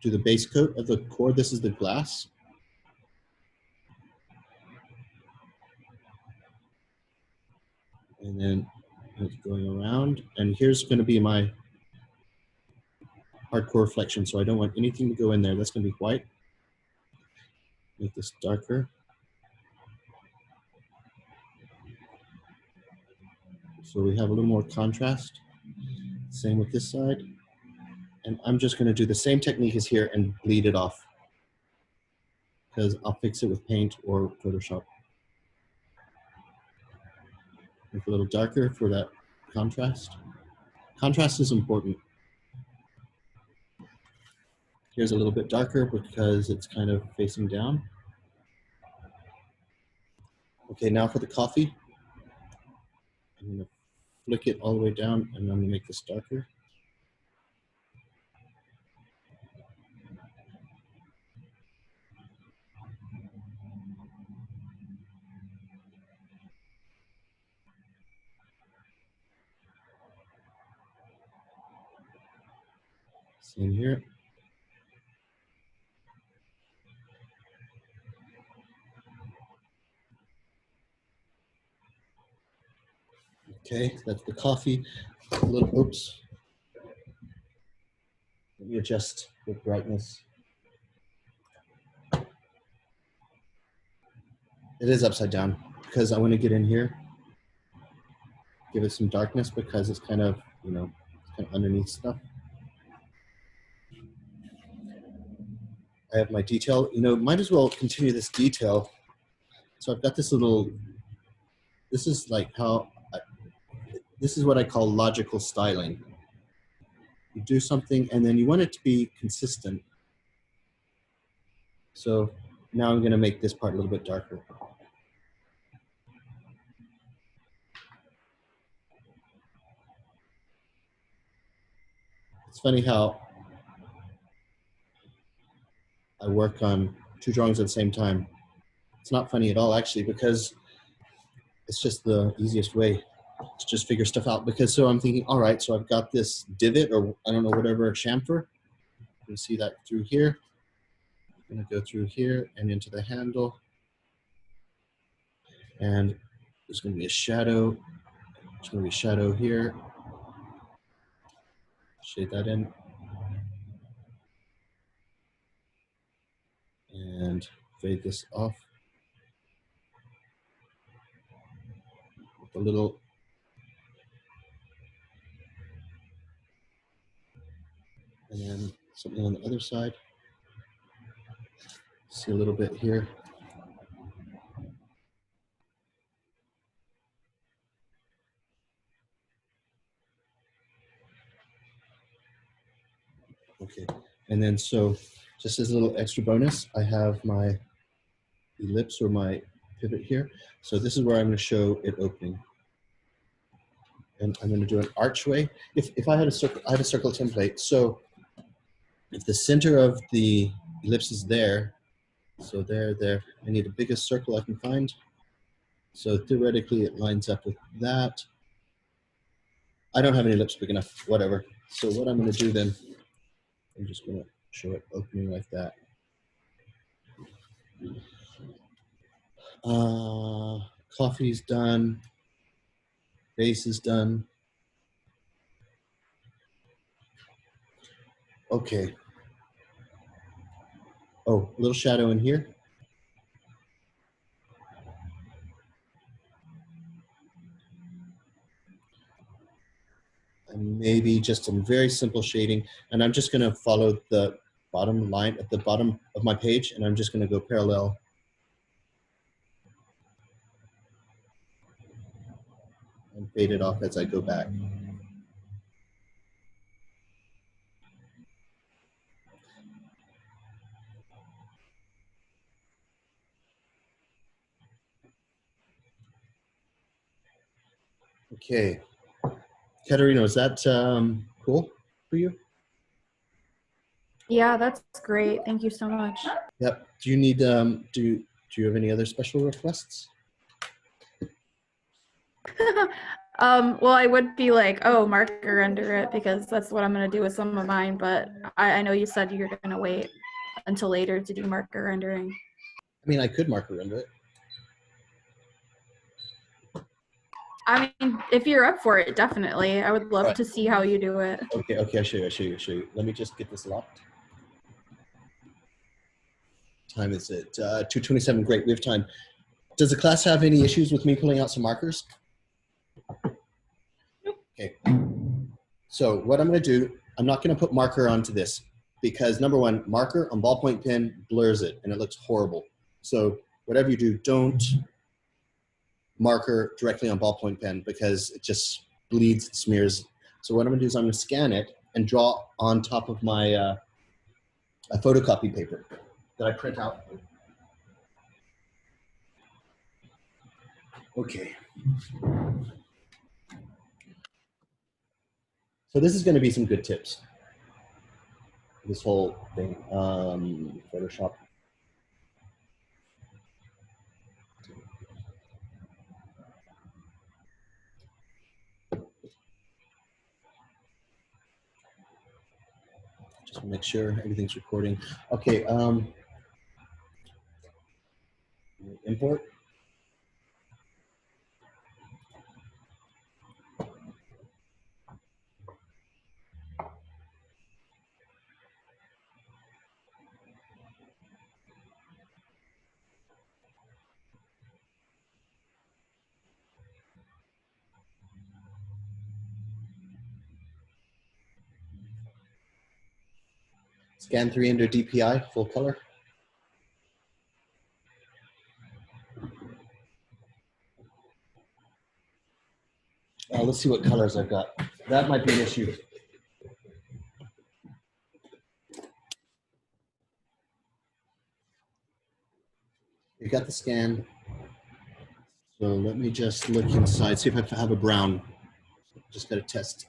do the base coat of the core. This is the glass. And then it's going around. And here's going to be my hardcore reflection. So I don't want anything to go in there. That's going to be white. Make this darker. So we have a little more contrast. Same with this side. And I'm just going to do the same technique as here and bleed it off. Because I'll fix it with paint or Photoshop. Make it a little darker for that contrast. Contrast is important. Here's a little bit darker because it's kind of facing down. Okay, now for the coffee. I'm going to flick it all the way down and I'm going to make this darker. Same here. Okay, that's the coffee. A little, oops. Let me adjust the brightness. It is upside down because I want to get in here, give it some darkness because it's kind of, you know, kind of underneath stuff. I have my detail, you know, might as well continue this detail. So I've got this little, this is like how, this is what I call logical styling. You do something and then you want it to be consistent. So now I'm going to make this part a little bit darker. It's funny how I work on two drawings at the same time. It's not funny at all, actually, because it's just the easiest way to just figure stuff out. Because so I'm thinking, all right, so I've got this divot or I don't know, whatever, chamfer. You can see that through here. I'm going to go through here and into the handle. And there's going to be a shadow. There's going to be a shadow here. Shade that in. And fade this off. With a little. And then something on the other side. See a little bit here. Okay, and then so just as a little extra bonus, I have my ellipse or my pivot here. So this is where I'm going to show it opening. And I'm going to do an archway. If I had a circle, I have a circle template. So if the center of the ellipse is there, so there, I need the biggest circle I can find. So theoretically it lines up with that. I don't have any ellipse big enough, whatever. So what I'm going to do then, I'm just going to show it opening like that. Coffee's done. Base is done. Okay. Oh, a little shadow in here. And maybe just some very simple shading. And I'm just going to follow the bottom line at the bottom of my page, and I'm just going to go parallel. And fade it off as I go back. Okay. Katerina, is that cool for you? Yeah, that's great. Thank you so much. Yep. Do you need, do you have any other special requests? Well, I would be like, oh, marker under it, because that's what I'm going to do with some of mine. But I know you said you're going to wait until later to do marker rendering. I mean, I could marker render it. I mean, if you're up for it, definitely. I would love to see how you do it. Okay, I'll show you. Let me just get this locked. Time is it? 2:27, great, we have time. Does the class have any issues with me pulling out some markers? Okay, so what I'm gonna do, I'm not gonna put marker onto this because number one, marker on ballpoint pen blurs it and it looks horrible. So whatever you do, don't marker directly on ballpoint pen because it just bleeds, smears. So what I'm gonna do is I'm gonna scan it and draw on top of my a photocopy paper that I print out. Okay. So this is gonna be some good tips. This whole thing, Photoshop. Just make sure everything's recording. Okay, import. Scan 3 under DPI, full color. Let's see what colors I've got. That might be an issue. You got the scan. So let me just look inside, see if I have a brown. Just got to test.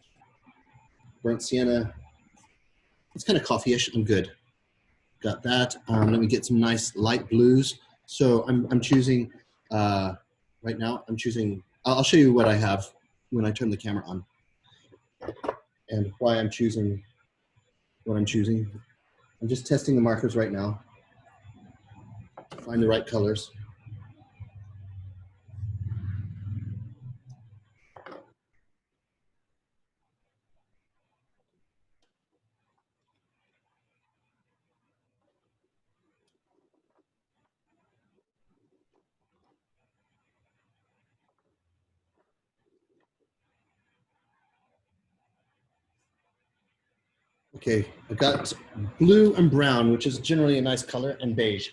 Burnt sienna. It's kind of coffee-ish. I'm good. Got that. Let me get some nice light blues. So I'm choosing, right now, I'm choosing, I'll show you what I have when I turn the camera on and why I'm choosing what I'm choosing. I'm just testing the markers right now. Find the right colors. Okay, I've got blue and brown, which is generally a nice color, and beige.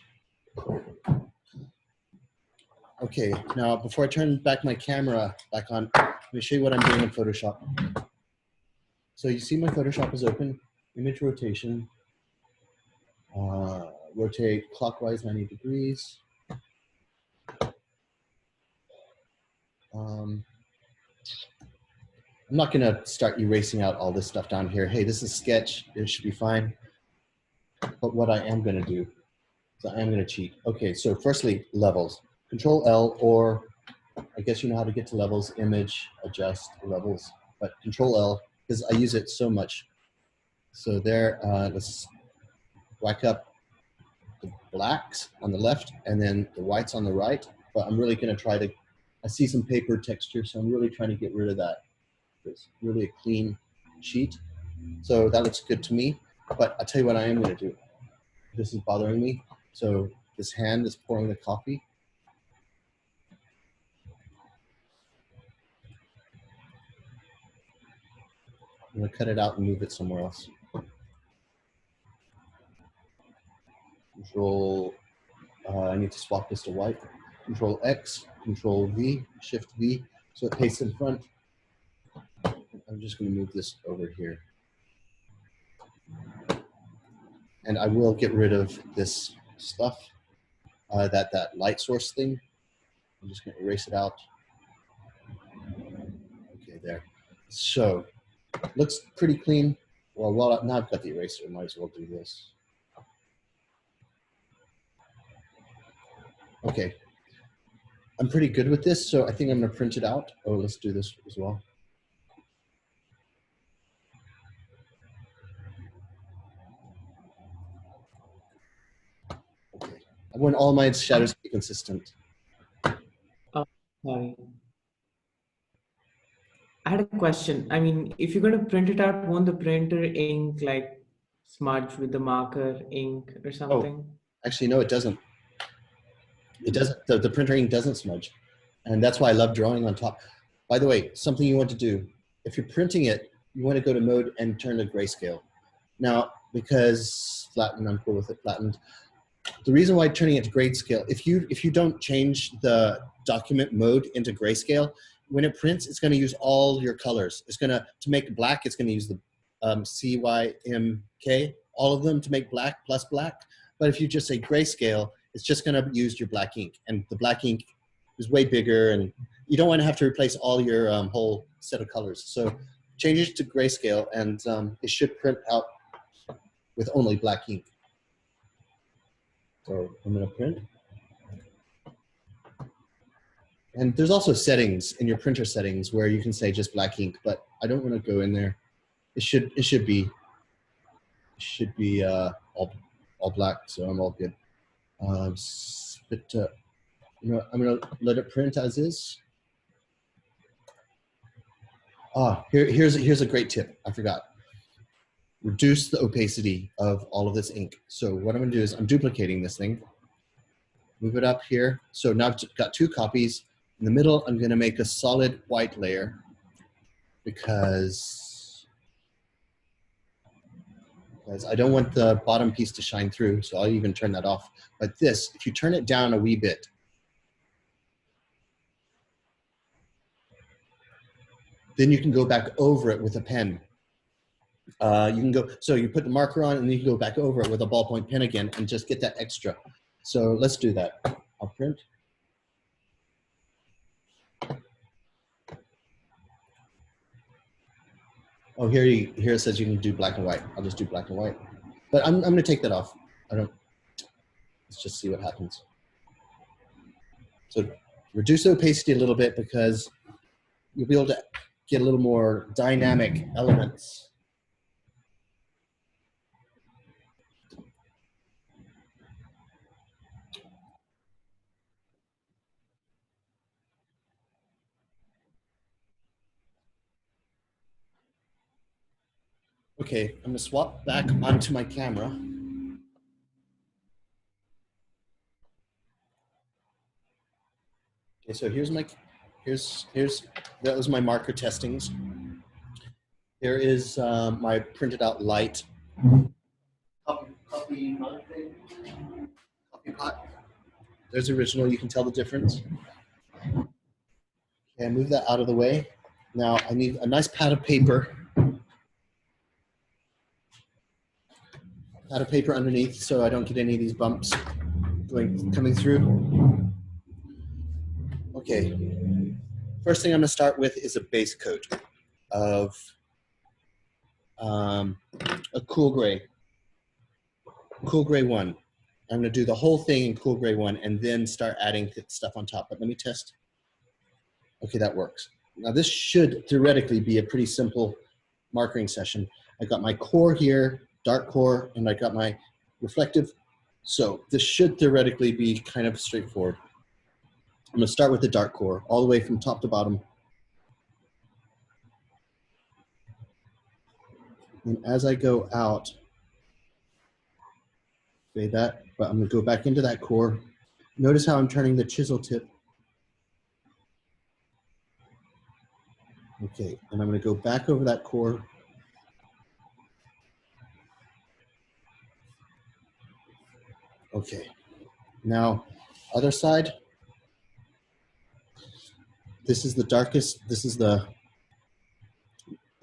Okay, now before I turn back my camera back on, let me show you what I'm doing in Photoshop. So you see my Photoshop is open. image rotation. Rotate clockwise 90 degrees. I'm not going to start erasing out all this stuff down here. Hey, this is sketch. It should be fine. But what I am going to do is I am going to cheat. Okay, so firstly, levels. Control L, or I guess you know how to get to levels, image, adjust, levels. But Control L, because I use it so much. So there, let's whack up the blacks on the left and then the whites on the right. But I'm really going to try to, I see some paper texture, so I'm really trying to get rid of that. It's really a clean sheet. So that looks good to me. But I'll tell you what I am going to do. This is bothering me. So this hand is pouring the coffee. I'm going to cut it out and move it somewhere else. Control, I need to swap this to white. Control X, Control V, Shift V, so it pastes in front. I'm just going to move this over here. And I will get rid of this stuff, that light source thing. I'm just going to erase it out. Okay, there. So, looks pretty clean. Well, now I've got the eraser, might as well do this. Okay, I'm pretty good with this, so I think I'm going to print it out. Oh, let's do this as well. Okay, I want all my shadows to be consistent. Sorry. I had a question. I mean, if you're going to print it out, won't the printer ink like smudge with the marker ink or something? Oh, actually, no, it doesn't. It doesn't. The printer ink doesn't smudge. And that's why I love drawing on top. By the way, something you want to do, if you're printing it, you want to go to mode and turn to grayscale. Now, because flattened, I'm cool with it flattened. The reason why turning it to grayscale, if you don't change the document mode into grayscale, when it prints, it's going to use all your colors. It's going to make black, it's going to use the CYMK, all of them to make black plus black. But if you just say grayscale, it's just going to use your black ink. And the black ink is way bigger, and you don't want to have to replace all your whole set of colors. So change it to grayscale, and it should print out with only black ink. So I'm going to print. And there's also settings in your printer settings where you can say just black ink, but I don't want to go in there. It should be all black, so I'm all good. But you know, I'm going to let it print as is. Here's a great tip. I forgot. Reduce the opacity of all of this ink. So what I'm going to do is I'm duplicating this thing. Move it up here. So now I've got two copies. In the middle, I'm going to make a solid white layer because I don't want the bottom piece to shine through. So I'll even turn that off. But this, if you turn it down a wee bit, then you can go back over it with a pen. You can go, so you put the marker on and then you can go back over it with a ballpoint pen again and just get that extra. So let's do that. I'll print. Oh, here it says you can do black and white. I'll just do black and white. But I'm going to take that off. Let's just see what happens. So reduce the opacity a little bit because you'll be able to get a little more dynamic elements. Okay, I'm gonna swap back onto my camera. Okay, so here's that was my marker testings. Here is my printed out light copy pot. There's the original, you can tell the difference. Okay, move that out of the way. Now I need a nice pad of paper. of paper underneath so I don't get any of these bumps coming through. Okay, first thing I'm gonna start with is a base coat of a cool gray 1. I'm gonna do the whole thing in cool gray 1 and then start adding stuff on top, but let me test. Okay, that works. Now this should theoretically be a pretty simple markering session. I got my core here, dark core, and I got my reflective. So this should theoretically be kind of straightforward. I'm gonna start with the dark core all the way from top to bottom. And as I go out, fade that, but I'm gonna go back into that core. Notice how I'm turning the chisel tip. Okay, and I'm gonna go back over that core. Okay, now other side. This is the darkest, this is the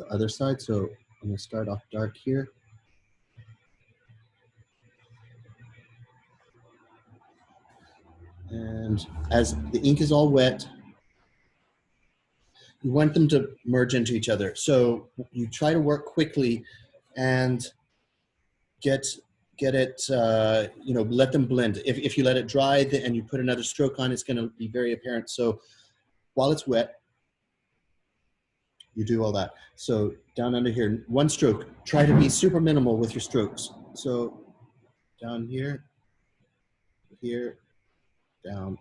other side, so I'm gonna start off dark here. And as the ink is all wet, you want them to merge into each other. So you try to work quickly and get it, you know, let them blend. If you let it dry and you put another stroke on, it's gonna be very apparent. So while it's wet, you do all that. So down under here, 1 stroke. Try to be super minimal with your strokes. So down here, here, down.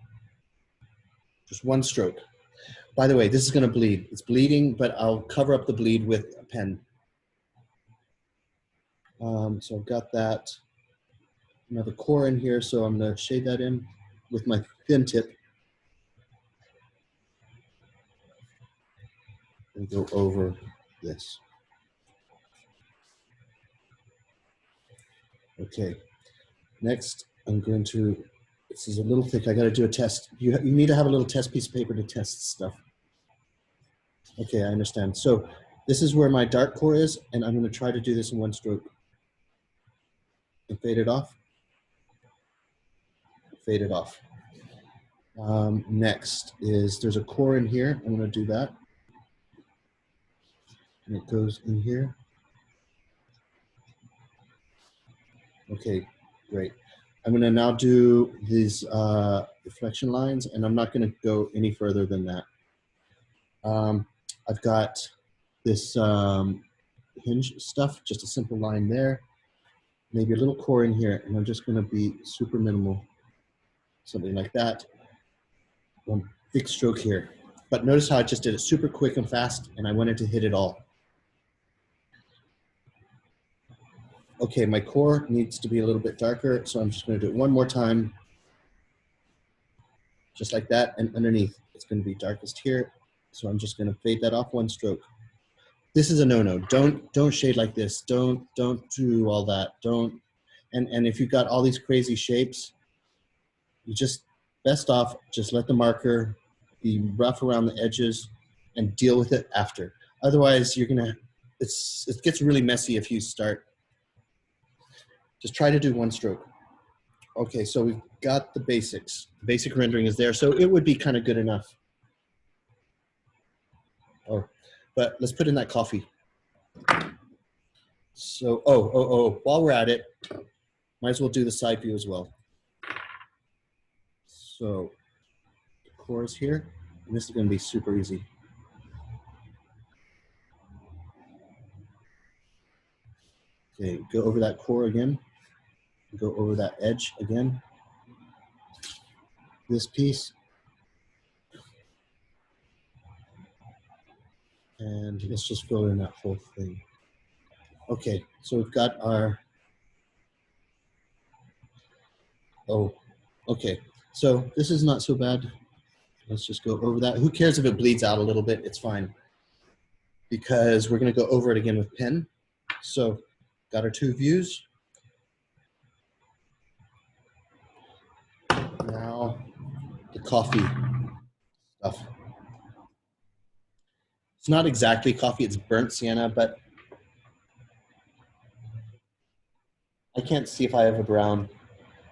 Just 1 stroke. By the way, this is going to bleed. It's bleeding, but I'll cover up the bleed with a pen. So I've got that. Another core in here, so I'm going to shade that in with my thin tip. And go over this. Okay. Next, I'm going to, this is a little thick. I got to do a test. You need to have a little test piece of paper to test stuff. Okay, I understand. So this is where my dark core is, and I'm going to try to do this in 1 stroke. And fade it off. Fade it off. Next is, there's a core in here. I'm going to do that. And it goes in here. Okay, great. I'm going to now do these reflection lines, and I'm not going to go any further than that. I've got this hinge stuff, just a simple line there. Maybe a little core in here, and I'm just going to be super minimal. Something like that. 1 big stroke here. But notice how I just did it super quick and fast, and I wanted to hit it all. Okay, my core needs to be a little bit darker, so I'm just going to do it 1 more time. Just like that, and underneath, it's going to be darkest here. So I'm just going to fade that off 1 stroke. This is a no-no. Don't shade like this. Don't do all that. Don't. And if you've got all these crazy shapes, you just, best off, just let the marker be rough around the edges and deal with it after. Otherwise, you're gonna, it gets really messy if you start. Just try to do 1 stroke. Okay, so we've got the basics. The basic rendering is there, so it would be kind of good enough. Oh, but let's put in that coffee. So, while we're at it, might as well do the side view as well. So, the core is here, and this is going to be super easy. Okay, go over that core again. Go over that edge again. This piece. And let's just fill in that whole thing. Okay, so we've got our, oh, okay. So this is not so bad. Let's just go over that. Who cares if it bleeds out a little bit? It's fine. Because we're gonna go over it again with pen. So got our 2 views. Now the coffee stuff. It's not exactly coffee, it's burnt sienna, but I can't see if I have a brown.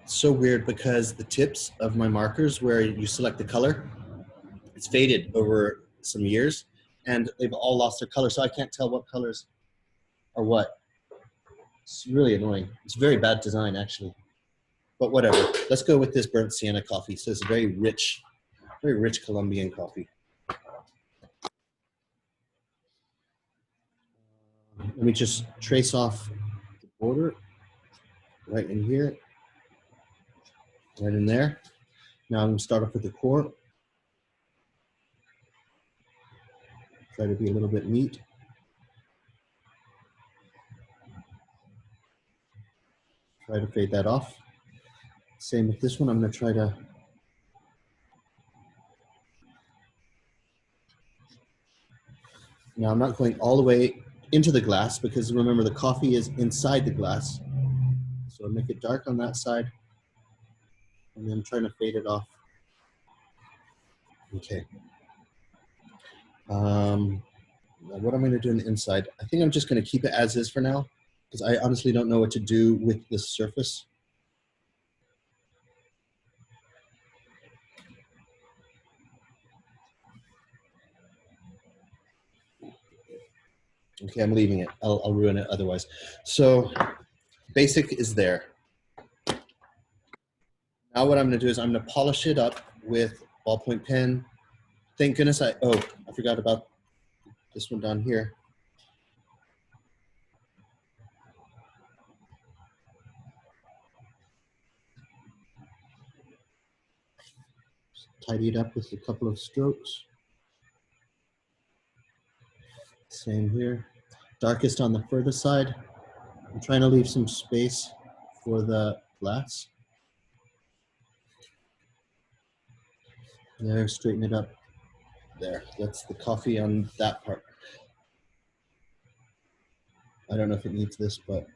It's so weird because the tips of my markers where you select the color, it's faded over some years and they've all lost their color. So I can't tell what colors are what. It's really annoying. It's very bad design actually, but whatever. Let's go with this burnt sienna coffee. So it's very rich Colombian coffee. Let me just trace off the border right in here, right in there. Now I'm going to start off with the core. Try to be a little bit neat. Try to fade that off. Same with this one. I'm going to try to now I'm not going all the way into the glass because remember the coffee is inside the glass. So I'll make it dark on that side and then trying to fade it off. Okay. What I'm going to do on the inside, I think I'm just going to keep it as is for now because I honestly don't know what to do with this surface. Okay, I'm leaving it. I'll ruin it otherwise. So basic is there. Now what I'm going to do is I'm going to polish it up with ballpoint pen. Thank goodness I forgot about this one down here. Tidy it up with a couple of strokes. Same here. Darkest on the further side. I'm trying to leave some space for the glass. There, straighten it up. There, that's the coffee on that part. I don't know if it needs this, but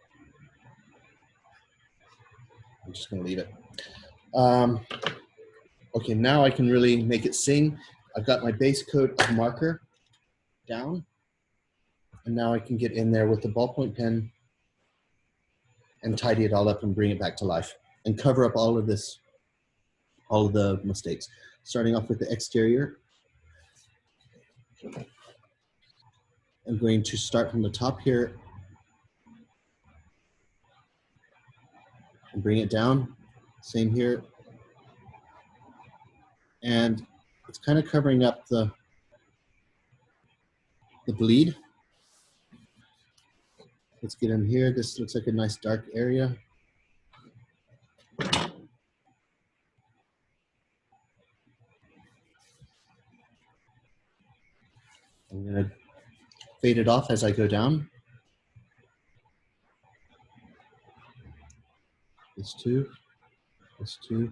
I'm just gonna leave it. Okay, now I can really make it sing. I've got my base coat of marker down, and now I can get in there with the ballpoint pen and tidy it all up and bring it back to life and cover up all of this, all of the mistakes. Starting off with the exterior. I'm going to start from the top here and bring it down. Same here. And it's kind of covering up the bleed. Let's get in here. This looks like a nice dark area. I'm going to fade it off as I go down. This too. This too.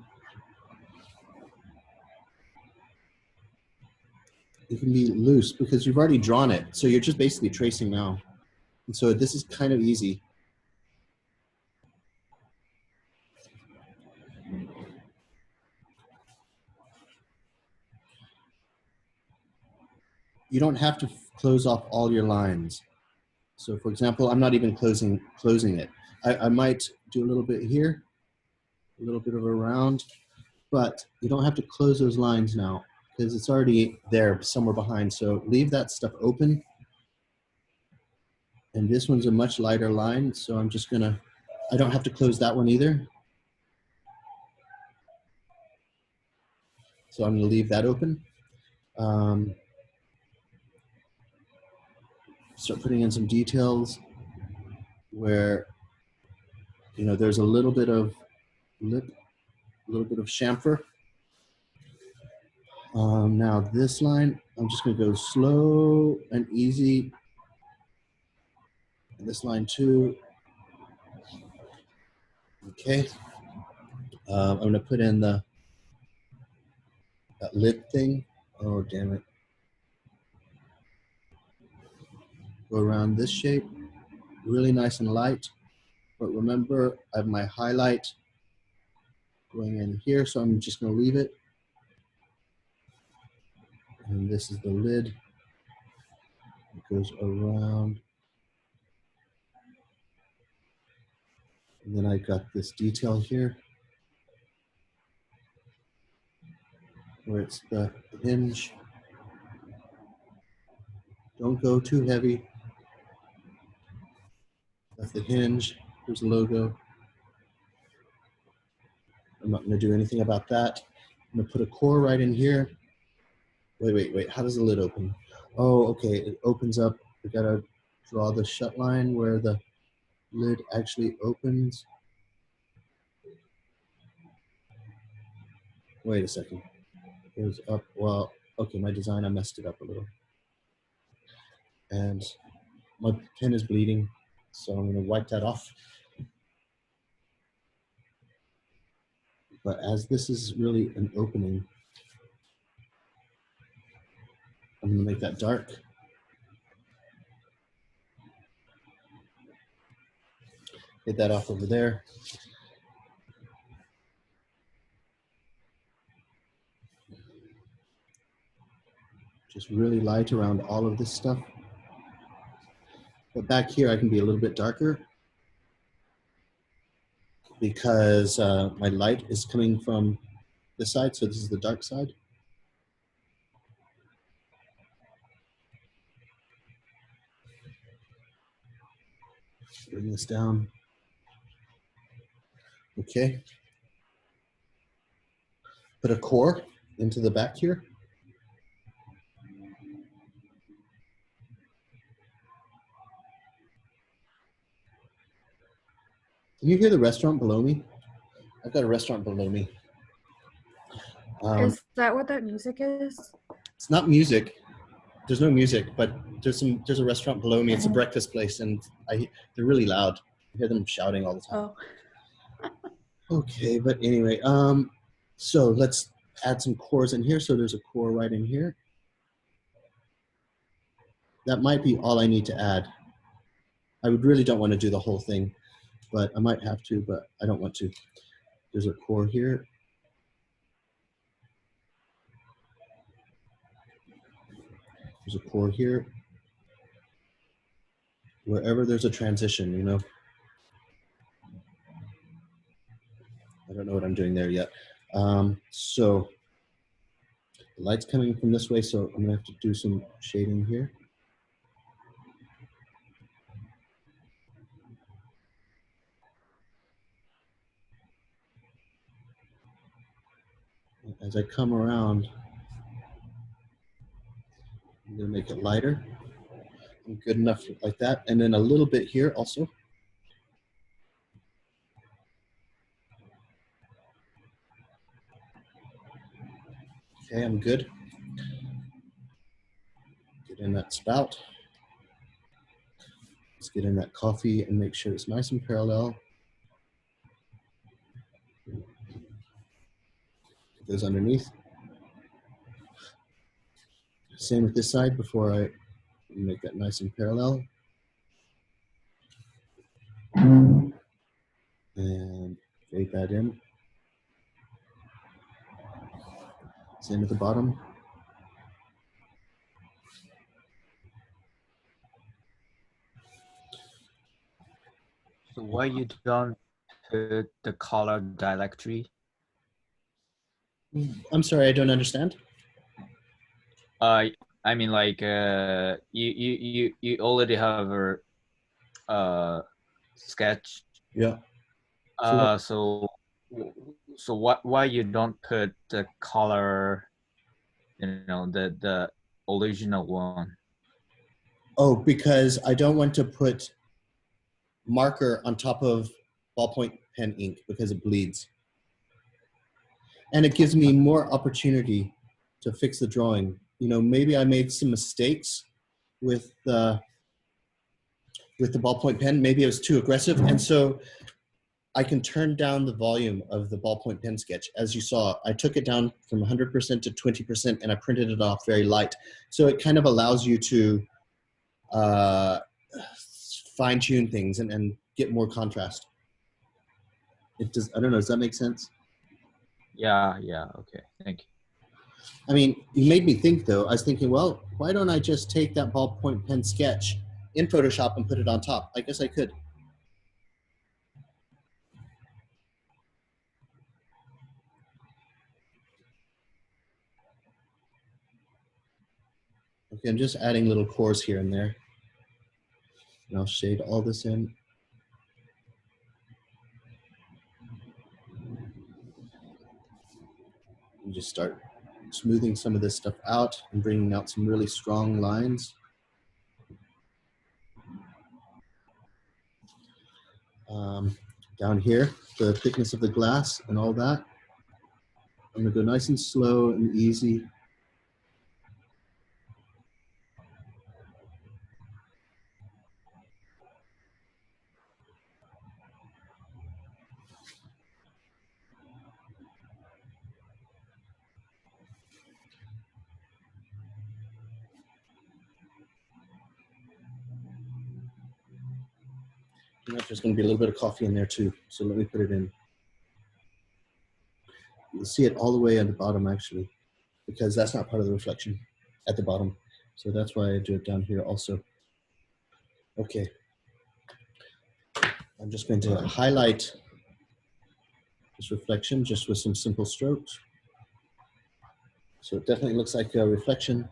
It can be loose because you've already drawn it. So you're just basically tracing now. And so this is kind of easy. You don't have to close off all your lines. So for example, I'm not even closing it. I might do a little bit here, a little bit of a round, but you don't have to close those lines now because it's already there somewhere behind. So leave that stuff open. And this one's a much lighter line. So I'm just gonna, I don't have to close that one either. So I'm gonna leave that open. Start putting in some details where, you know, there's a little bit of lip, a little bit of chamfer. Now this line, I'm just gonna go slow and easy. And this line too. Okay. I'm gonna put in that lid thing. Oh, damn it. Go around this shape, really nice and light. But remember, I have my highlight going in here, so I'm just gonna leave it. And this is the lid. It goes around. And then I got this detail here where it's the hinge. Don't go too heavy. That's the hinge. Here's the logo. I'm not going to do anything about that. I'm going to put a core right in here. Wait. How does the lid open? Oh, okay. It opens up. We got to draw the shut line where the lid actually opens. Wait a second. It goes up. Well, okay, my design, I messed it up a little. And my pen is bleeding, so I'm going to wipe that off. But as this is really an opening, I'm going to make that dark. Get that off over there. Just really light around all of this stuff. But back here, I can be a little bit darker because my light is coming from this side. So this is the dark side. Bring this down. Okay. Put a core into the back here. Can you hear the restaurant below me? I've got a restaurant below me. Is that what that music is? It's not music. There's no music, but there's a restaurant below me. It's a breakfast place, and they're really loud. I hear them shouting all the time. Oh. Okay, but anyway, so let's add some cores in here. So there's a core right in here. That might be all I need to add. I really don't want to do the whole thing, but I might have to, but I don't want to. There's a core here. There's a core here. Wherever there's a transition, you know. I don't know what I'm doing there yet. So the light's coming from this way, so I'm gonna have to do some shading here. As I come around, I'm gonna make it lighter. Good enough like that. And then a little bit here also. Okay, I'm good. Get in that spout. Let's get in that coffee and make sure it's nice and parallel. It goes underneath. Same with this side before I make that nice and parallel. And fade that in. Same at the bottom. So why you don't put the color directly? I'm sorry, I don't understand. I mean, like you already have a sketch. Yeah. So why you don't put the color, you know, the original one? Oh, because I don't want to put marker on top of ballpoint pen ink because it bleeds. And it gives me more opportunity to fix the drawing. You know, maybe I made some mistakes with the ballpoint pen. Maybe it was too aggressive. And so I can turn down the volume of the ballpoint pen sketch. As you saw, I took it down from 100% to 20% and I printed it off very light. So it kind of allows you to fine tune things and get more contrast. It does, I don't know, does that make sense? Yeah, okay, thank you. I mean, you made me think though. I was thinking, well, why don't I just take that ballpoint pen sketch in Photoshop and put it on top? I guess I could. Okay, I'm just adding little cores here and there. And I'll shade all this in. And just start smoothing some of this stuff out and bringing out some really strong lines. Down here, the thickness of the glass and all that. I'm gonna go nice and slow and easy. And there's gonna be a little bit of coffee in there too, so let me put it in. You'll see it all the way at the bottom actually, because that's not part of the reflection at the bottom. So that's why I do it down here also. Okay. I'm just going to highlight this reflection just with some simple strokes. So it definitely looks like a reflection.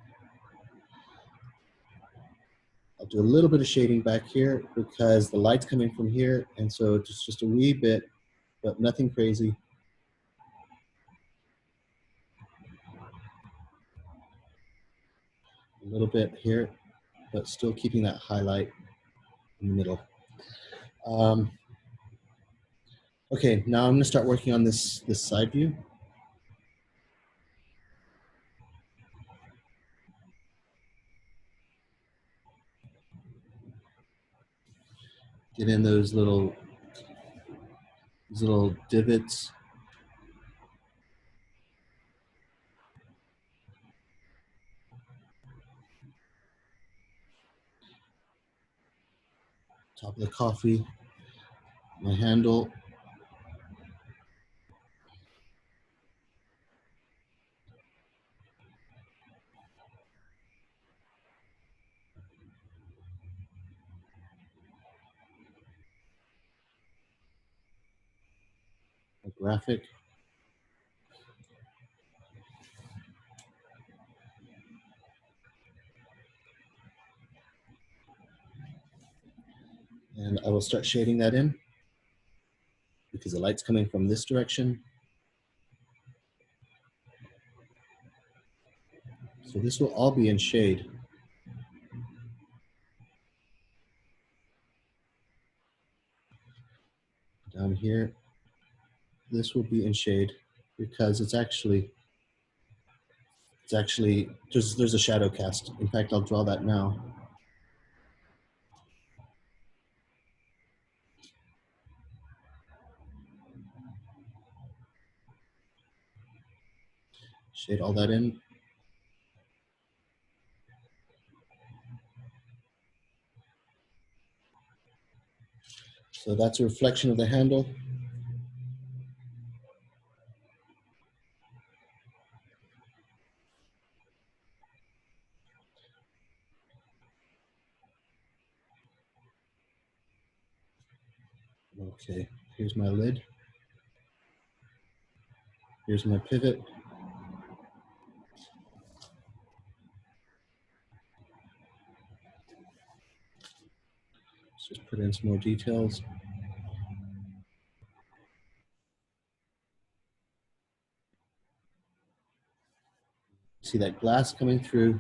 I'll do a little bit of shading back here because the light's coming from here. And so just a wee bit, but nothing crazy. A little bit here, but still keeping that highlight in the middle. Okay, now I'm gonna start working on this side view. Get in those little divots. Top of the coffee, my handle. A graphic. And I will start shading that in because the light's coming from this direction. So this will all be in shade. Down here, this will be in shade because it's actually there's a shadow cast. In fact, I'll draw that now. Shade all that in. So that's a reflection of the handle. Okay, here's my lid. Here's my pivot. Let's just put in some more details. See that glass coming through.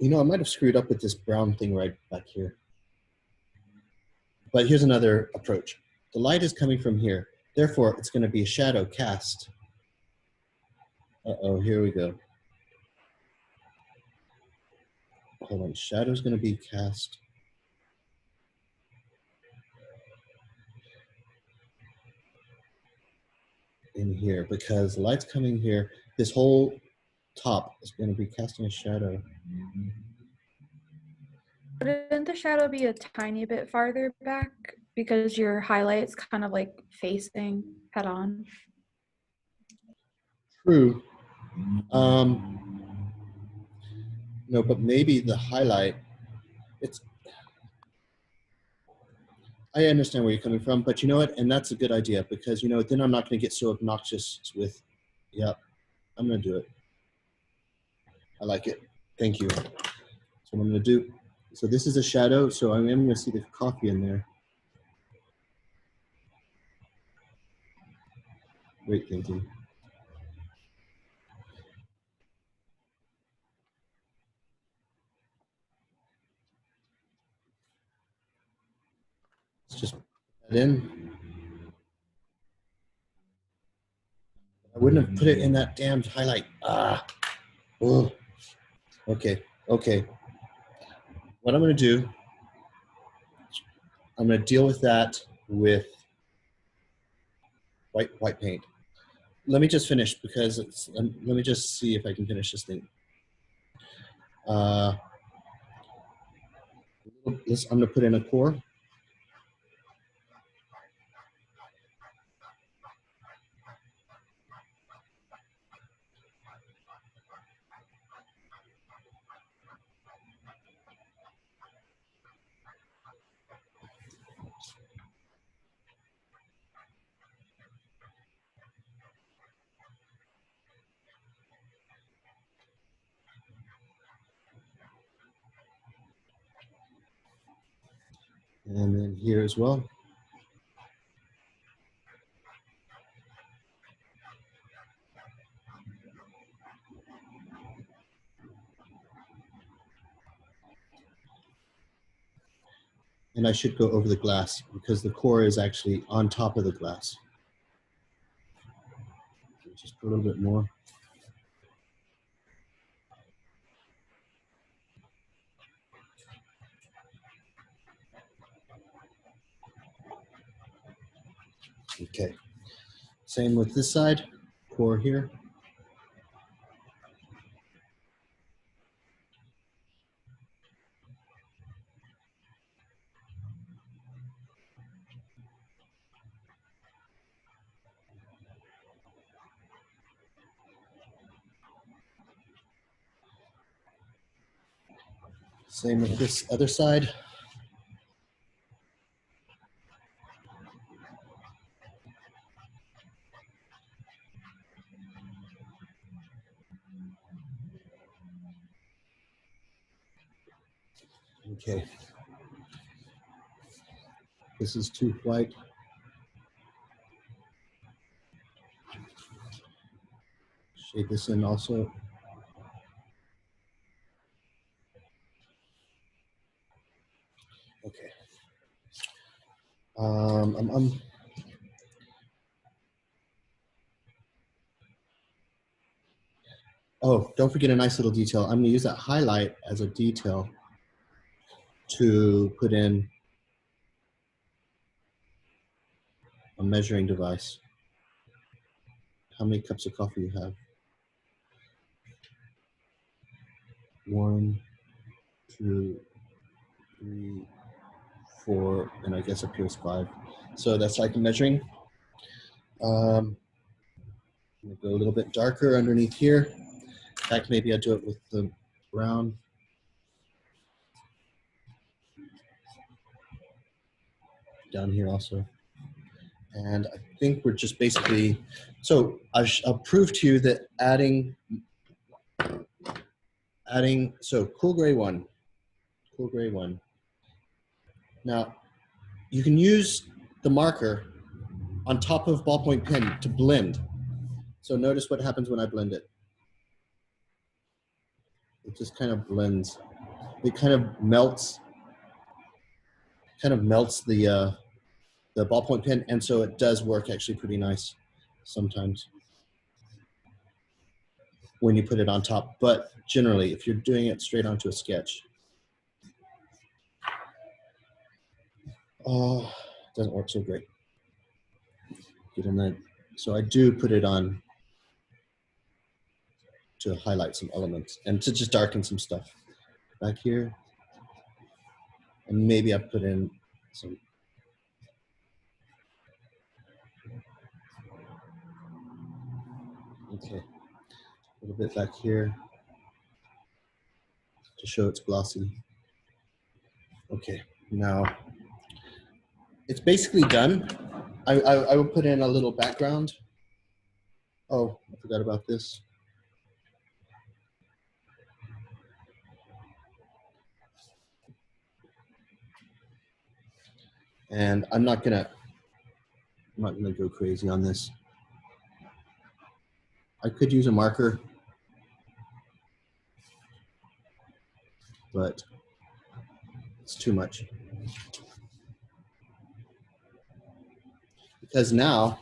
You know, I might have screwed up with this brown thing right back here. But here's another approach. The light is coming from here. Therefore, it's going to be a shadow cast. Uh-oh, here we go. Hold on, shadow's going to be cast. In here, because the light's coming here. This whole top is going to be casting a shadow. Wouldn't the shadow be a tiny bit farther back because your highlight's kind of like facing head on? True. No, but maybe the highlight, I understand where you're coming from, but you know what? And that's a good idea because, you know, then I'm not going to get so obnoxious with, yep, I'm gonna do it. I like it. Thank you. So what I'm gonna do. So this is a shadow, so I am gonna see the coffee in there. Great thinking. Let's just put that in. I wouldn't have put it in that damned highlight. Ah. Oh. Okay. Okay. What I'm gonna do, I'm gonna deal with that with white paint. Let me just finish because it's, let me just see if I can finish this thing. I'm gonna put in a core. And then here as well. And I should go over the glass because the core is actually on top of the glass. Just put a little bit more. Okay. Same with this side, core here. Same with this other side. Okay. This is too white. Shade this in also. Okay. Oh, don't forget a nice little detail. I'm gonna use that highlight as a detail to put in a measuring device. How many cups of coffee you have? 1, 2, 3, 4, and I guess up here is 5. So that's like measuring. I'm gonna go a little bit darker underneath here. In fact, maybe I'll do it with the brown. Down here also. And I think we're just basically, so I'll prove to you that adding, so cool gray one. Now, you can use the marker on top of ballpoint pen to blend. So notice what happens when I blend it. It just kind of blends. It kind of melts the ballpoint pen, and so it does work actually pretty nice sometimes when you put it on top. But generally, if you're doing it straight onto a sketch, it doesn't work so great. Get in that. So I do put it on to highlight some elements and to just darken some stuff back here. And maybe I put in some. Okay, a little bit back here to show it's glossy. Okay, now it's basically done. I will put in a little background. Oh, I forgot about this. And I'm not gonna go crazy on this. I could use a marker, but it's too much. Because now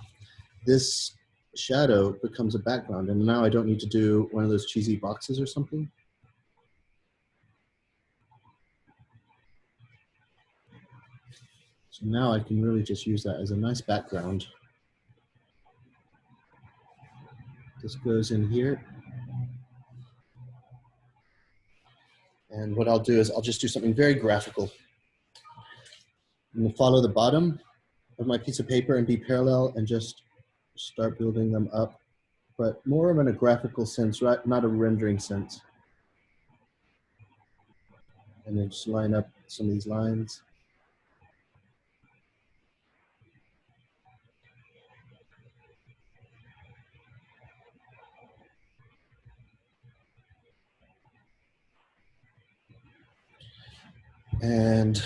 this shadow becomes a background, and now I don't need to do one of those cheesy boxes or something. So now I can really just use that as a nice background. This goes in here. And what I'll do is I'll just do something very graphical. I'm gonna follow the bottom of my piece of paper and be parallel and just start building them up, but more of in a graphical sense, right? Not a rendering sense. And then just line up some of these lines. And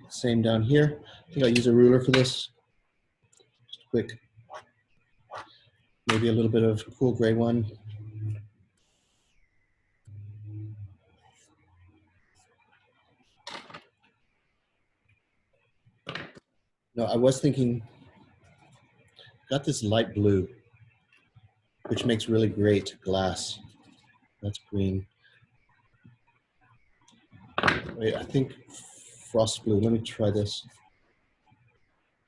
same down here. I think I'll use a ruler for this. Just a quick, maybe a little bit of cool gray one. No, I was thinking, got this light blue, which makes really great glass. That's green. Wait, I think frost blue. Let me try this.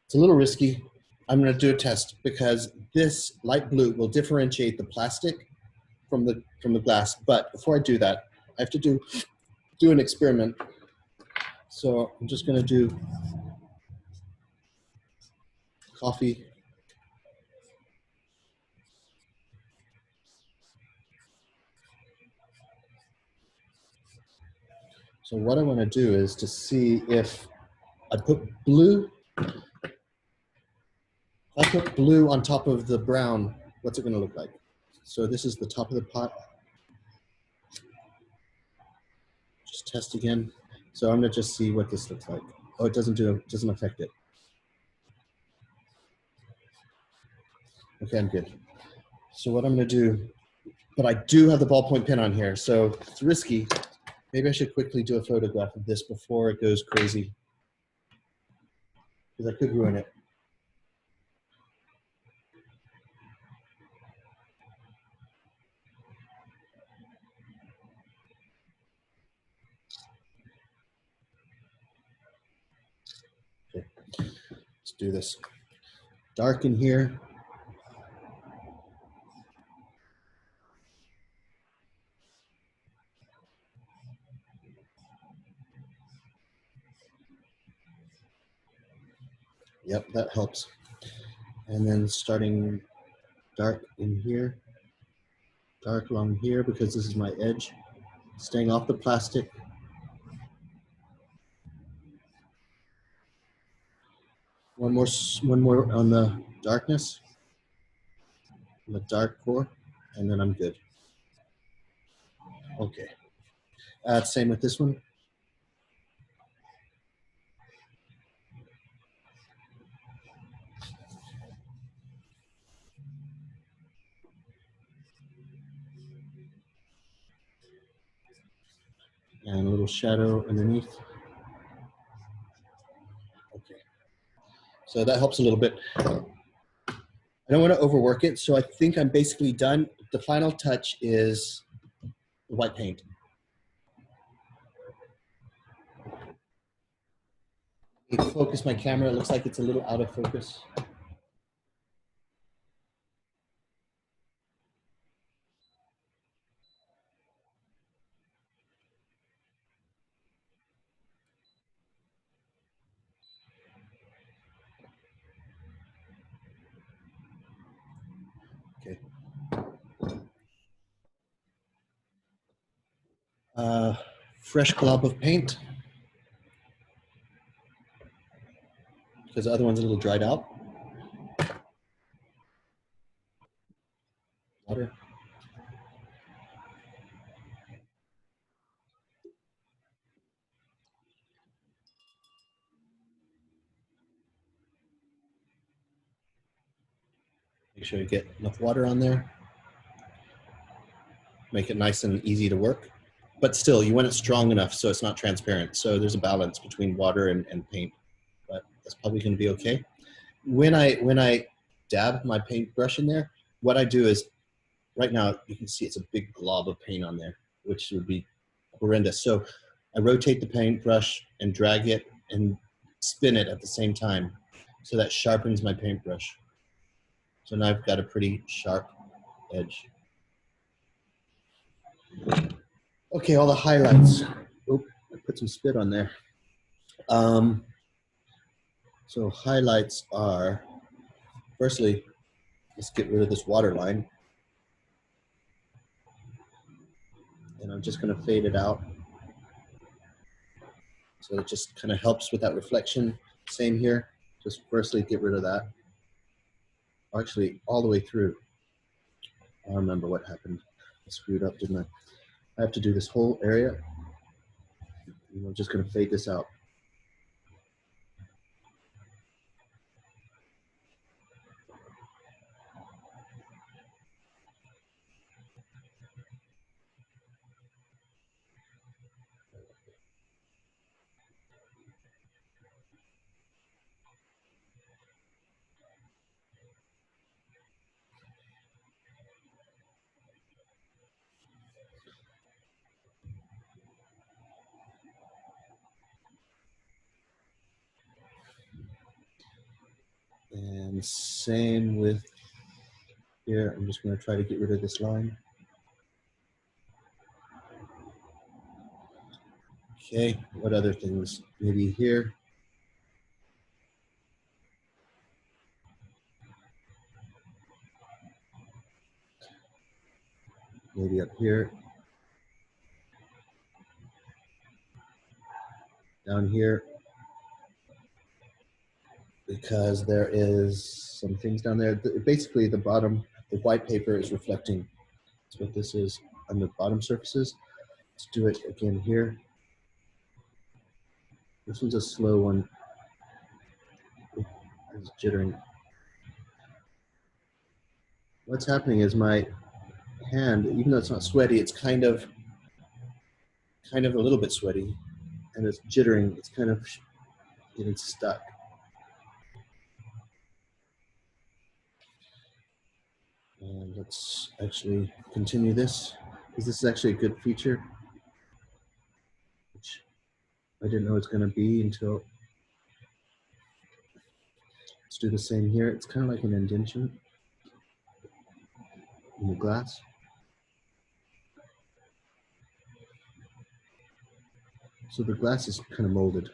It's a little risky. I'm going to do a test because this light blue will differentiate the plastic from the glass. But before I do that, I have to do an experiment. So I'm just going to do coffee. So what I want to do is to see if I put blue. If I put blue on top of the brown, what's it going to look like? So this is the top of the pot. Just test again. So I'm going to just see what this looks like. Oh, it doesn't affect it. Okay, I'm good. So what I'm going to do, but I do have the ballpoint pen on here, so it's risky. Maybe I should quickly do a photograph of this before it goes crazy, because I could ruin it. Okay, let's do this. Dark in here. Yep, that helps. And then starting dark in here, dark along here, because this is my edge. Staying off the plastic. One more on the darkness, on the dark core, and then I'm good. Okay. Same with this one. And a little shadow underneath. Okay. So that helps a little bit. I don't want to overwork it, so I think I'm basically done. The final touch is the white paint. Focus my camera. It looks like it's a little out of focus. Okay. Fresh glob of paint, because the other one's a little dried out. Water. Make sure you get enough water on there. Make it nice and easy to work. But still, you want it strong enough so it's not transparent. So there's a balance between water and paint. But that's probably going to be okay. When I dab my paintbrush in there, what I do is, right now you can see it's a big glob of paint on there, which would be horrendous. So I rotate the paintbrush and drag it and spin it at the same time. So that sharpens my paintbrush. So now I've got a pretty sharp edge. Okay, all the highlights. Oop, I put some spit on there. So highlights are, firstly, let's get rid of this water line. And I'm just gonna fade it out. So it just kind of helps with that reflection. Same here, just firstly get rid of that. Actually, all the way through. I remember what happened. I screwed up, didn't I? I have to do this whole area. And I'm just gonna fade this out. And same with here. I'm just gonna try to get rid of this line. Okay, what other things? Maybe here. Maybe up here. Down here. Because there is some things down there. Basically the bottom, the white paper is reflecting. That's what this is on the bottom surfaces. Let's do it again here. This one's a slow one. It's jittering. What's happening is my hand, even though it's not sweaty, it's kind of a little bit sweaty, and it's jittering. It's kind of getting stuck. And let's actually continue this, because this is actually a good feature, which I didn't know it's going to be until. Let's do the same here. It's kind of like an indentation in the glass. So the glass is kind of molded.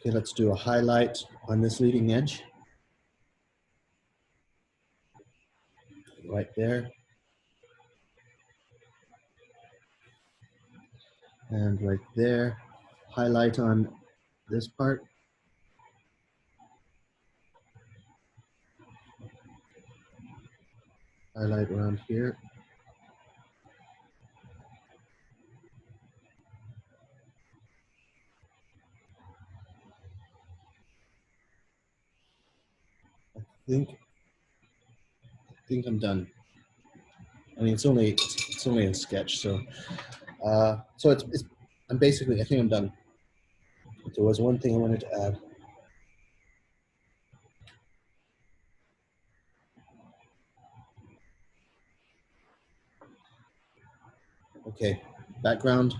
Okay, let's do a highlight on this leading edge. Right there. And right there. Highlight on this part. Highlight around here. I think I'm done. I mean, it's only a sketch, so I'm basically, I think I'm done. There was one thing I wanted to add. Okay, background.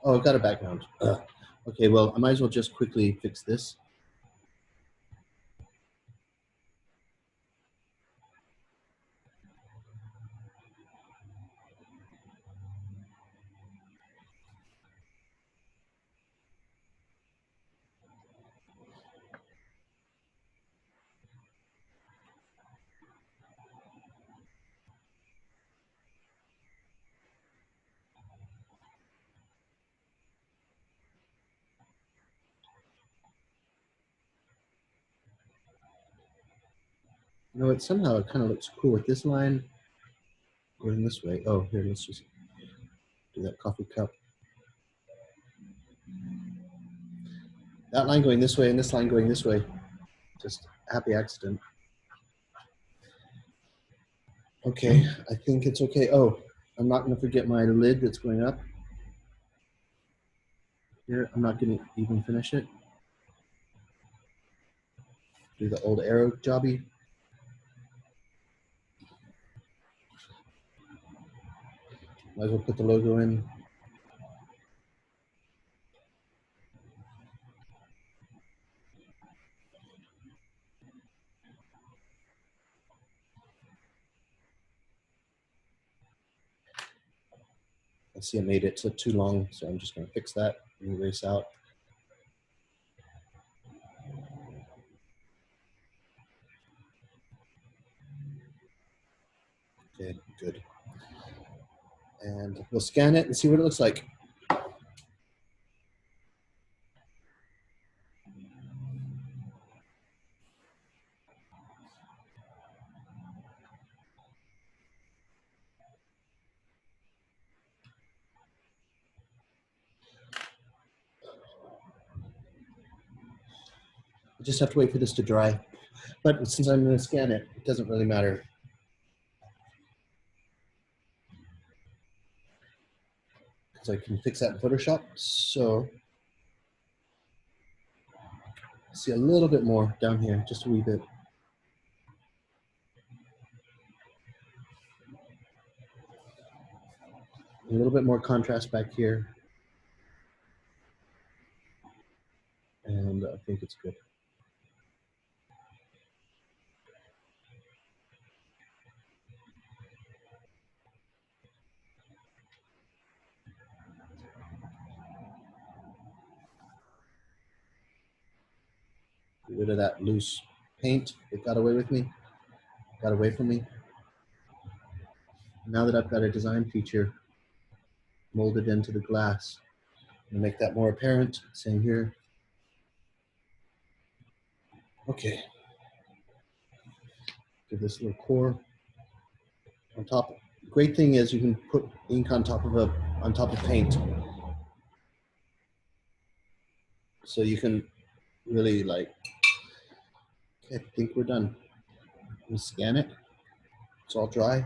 Oh, I've got a background. Okay, well, I might as well just quickly fix this. You know, it somehow it kind of looks cool with this line. going this way. Oh, here, let's just do that coffee cup. That line going this way and this line going this way. Just happy accident. Okay, I think it's okay. Oh, I'm not going to forget my lid that's going up. Here, I'm not going to even finish it. Do the old arrow jobby. Might as well put the logo in. I see I made it too long, so I'm just going to fix that and erase out. Okay, good. And we'll scan it and see what it looks like. I just have to wait for this to dry. But since I'm going to scan it, it doesn't really matter. Because I can fix that in Photoshop. So, see a little bit more down here, just a wee bit. A little bit more contrast back here. And I think it's good. Get rid of that loose paint. It got away with me. Got away from me. Now that I've got a design feature molded into the glass, I'm gonna make that more apparent. Same here. Okay. Give this little core on top. Great thing is you can put ink on top of paint, so you can really like. Okay, I think we're done. We'll scan it. It's all dry.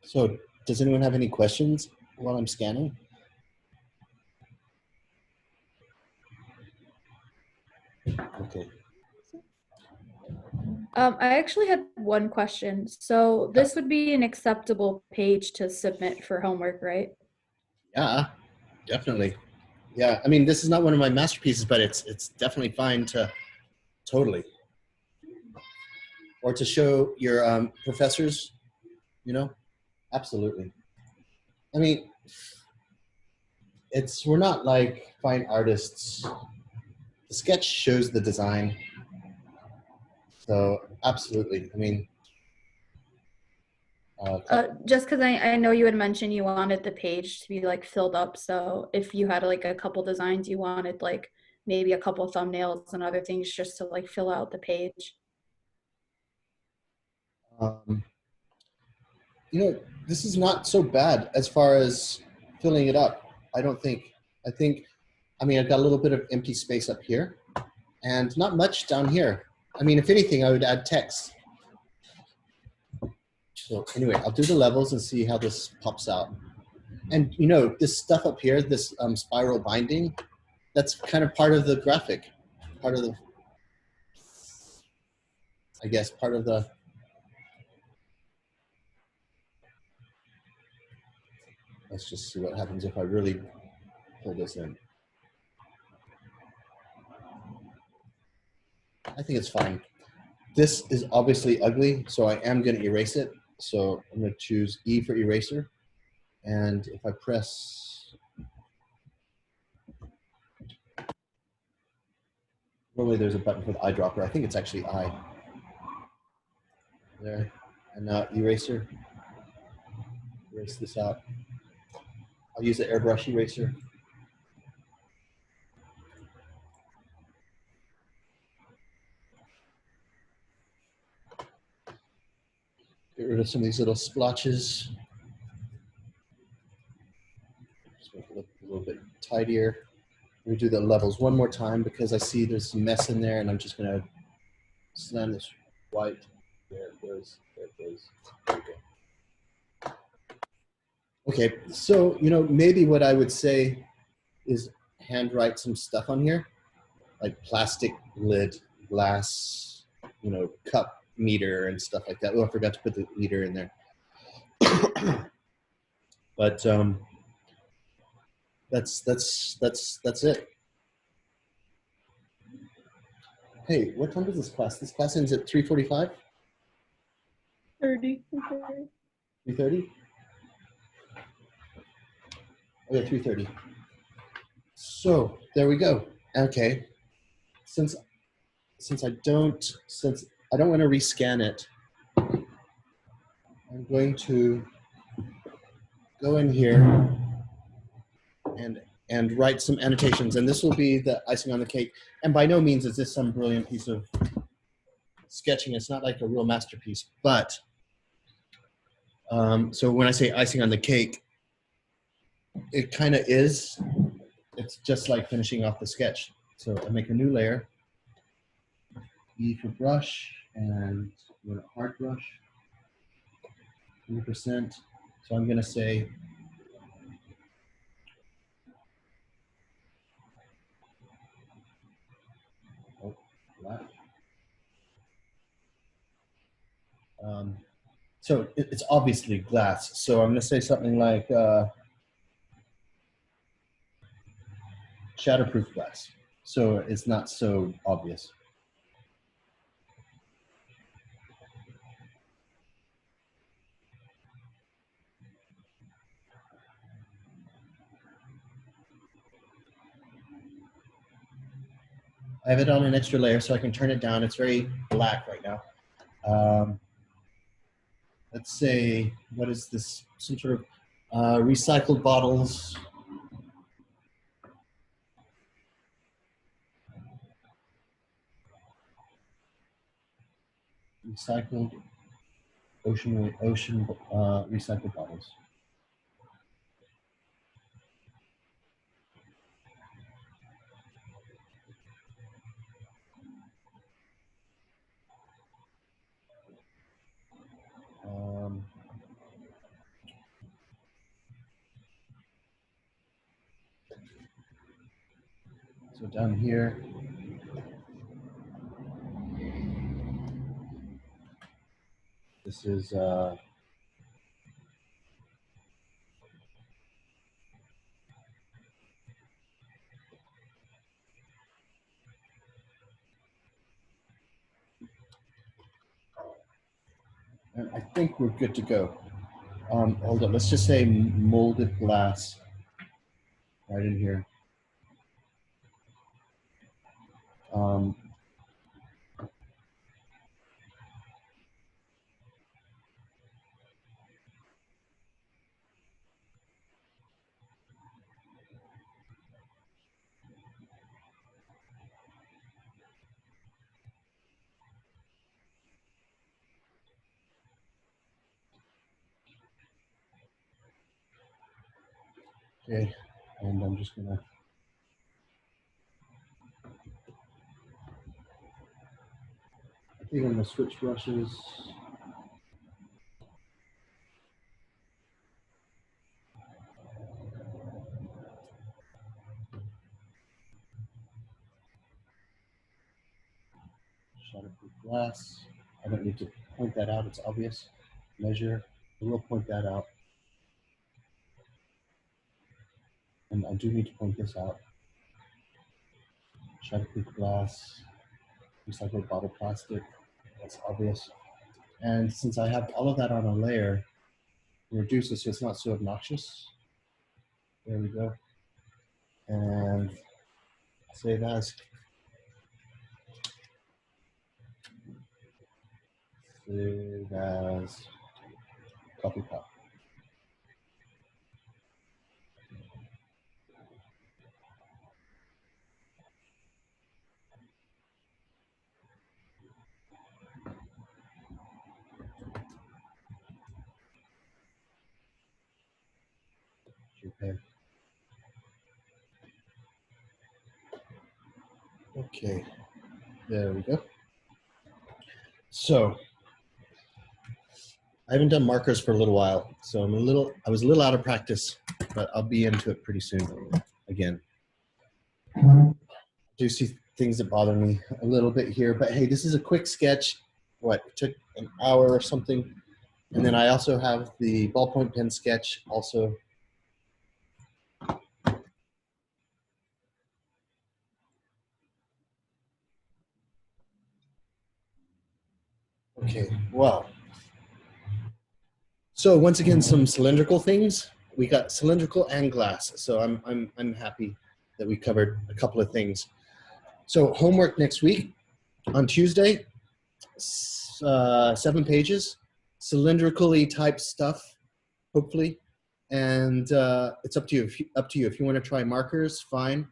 So, does anyone have any questions while I'm scanning? Okay. I actually had one question. So this would be an acceptable page to submit for homework, right? Yeah, definitely. Yeah, I mean, this is not one of my masterpieces, but it's definitely fine to totally. Or to show your professors, you know, absolutely. I mean, we're not like fine artists. The sketch shows the design. So absolutely. I mean, Just because I know you had mentioned you wanted the page to be like filled up. So if you had like a couple designs you wanted, like maybe a couple thumbnails and other things just to like fill out the page. you know, this is not so bad as far as filling it up. I don't think. I mean, I've got a little bit of empty space up here and not much down here. I mean, if anything, I would add text. So anyway, I'll do the levels and see how this pops out. And you know, this stuff up here, this spiral binding, that's kind of part of the graphic, part of the, I guess, part of the, let's just see what happens if I really pull this in. I think it's fine. This is obviously ugly, so I am going to erase it. So I'm going to choose E for eraser. And if I press, normally there's a button for the eyedropper. I think it's actually I. There. And now eraser. Erase this out. I'll use the airbrush eraser. Get rid of some of these little splotches. Just make it look a little bit tidier. Let me do the levels one more time because I see there's some mess in there, and I'm just going to slam this white. There it goes. There it goes. There we go. Okay, so, you know, maybe what I would say is handwrite some stuff on here, like plastic lid, glass, you know, cup meter and stuff like that. Oh, I forgot to put the meter in there. But that's it. Hey, what time is this class? This class ends at 3:45? 30. Okay. 3:30? Oh yeah, 3:30. So there we go. Okay. Since I don't want to rescan it, I'm going to go in here and write some annotations, and this will be the icing on the cake. And by no means is this some brilliant piece of sketching. It's not like a real masterpiece, but so when I say icing on the cake, it kind of is. It's just like finishing off the sketch. So I make a new layer, E for brush, and hard brush, 100%. So I'm gonna say, oh, black. So it's obviously glass. So I'm gonna say something like shatterproof glass. So it's not so obvious. I have it on an extra layer so I can turn it down. It's very black right now. Let's say, what is this? Some sort of recycled bottles. Recycled ocean recycled bottles. So down here, this is and I think we're good to go. Hold on, let's just say molded glass right in here. Okay, and I'm just gonna. I think I'm gonna switch brushes. glass. I don't need to point that out, it's obvious. Measure, I will point that out. And I do need to point this out. Shatterproof glass, recycled bottle plastic, that's obvious. And since I have all of that on a layer, reduce it so it's not so obnoxious. There we go. And save as. Save as coffee pot. Okay, there we go. So I haven't done markers for a little while, so I was a little out of practice, but I'll be into it pretty soon again. I do see things that bother me a little bit here, but hey, this is a quick sketch. What, it took an hour or something. And then I also have the ballpoint pen sketch also. Okay, well. So once again, some cylindrical things. We got cylindrical and glass. So I'm happy that we covered a couple of things. So homework next week on Tuesday, 7 pages, cylindrically type stuff, hopefully. And it's up to you. If you want to try markers, fine.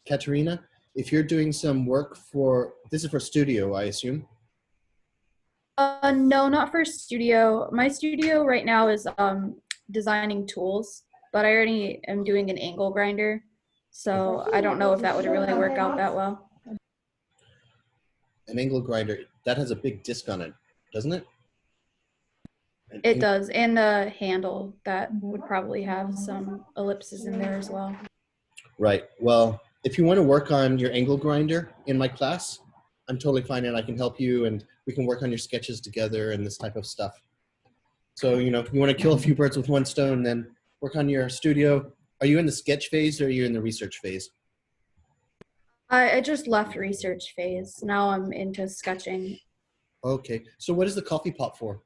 Katerina, if you're doing some work this is for studio, I assume. No, not for studio. My studio right now is designing tools, but I already am doing an angle grinder. So I don't know if that would really work out that well. An angle grinder, that has a big disc on it, doesn't it? It does, and the handle that would probably have some ellipses in there as well. Right, well, if you want to work on your angle grinder in my class, I'm totally fine and I can help you and we can work on your sketches together and this type of stuff. So, you know, if you want to kill a few birds with one stone, then work on your studio. Are you in the sketch phase or are you in the research phase? I just left research phase. Now I'm into sketching. Okay, so what is the coffee pot for?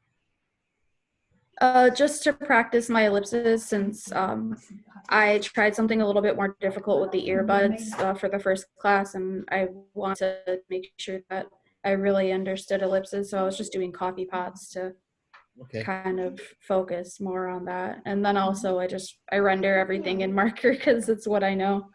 Just to practice my ellipses, since I tried something a little bit more difficult with the earbuds for the first class, and I wanted to make sure that I really understood ellipses. So I was just doing coffee pots to kind of focus more on that. And then also I render everything in marker because it's what I know.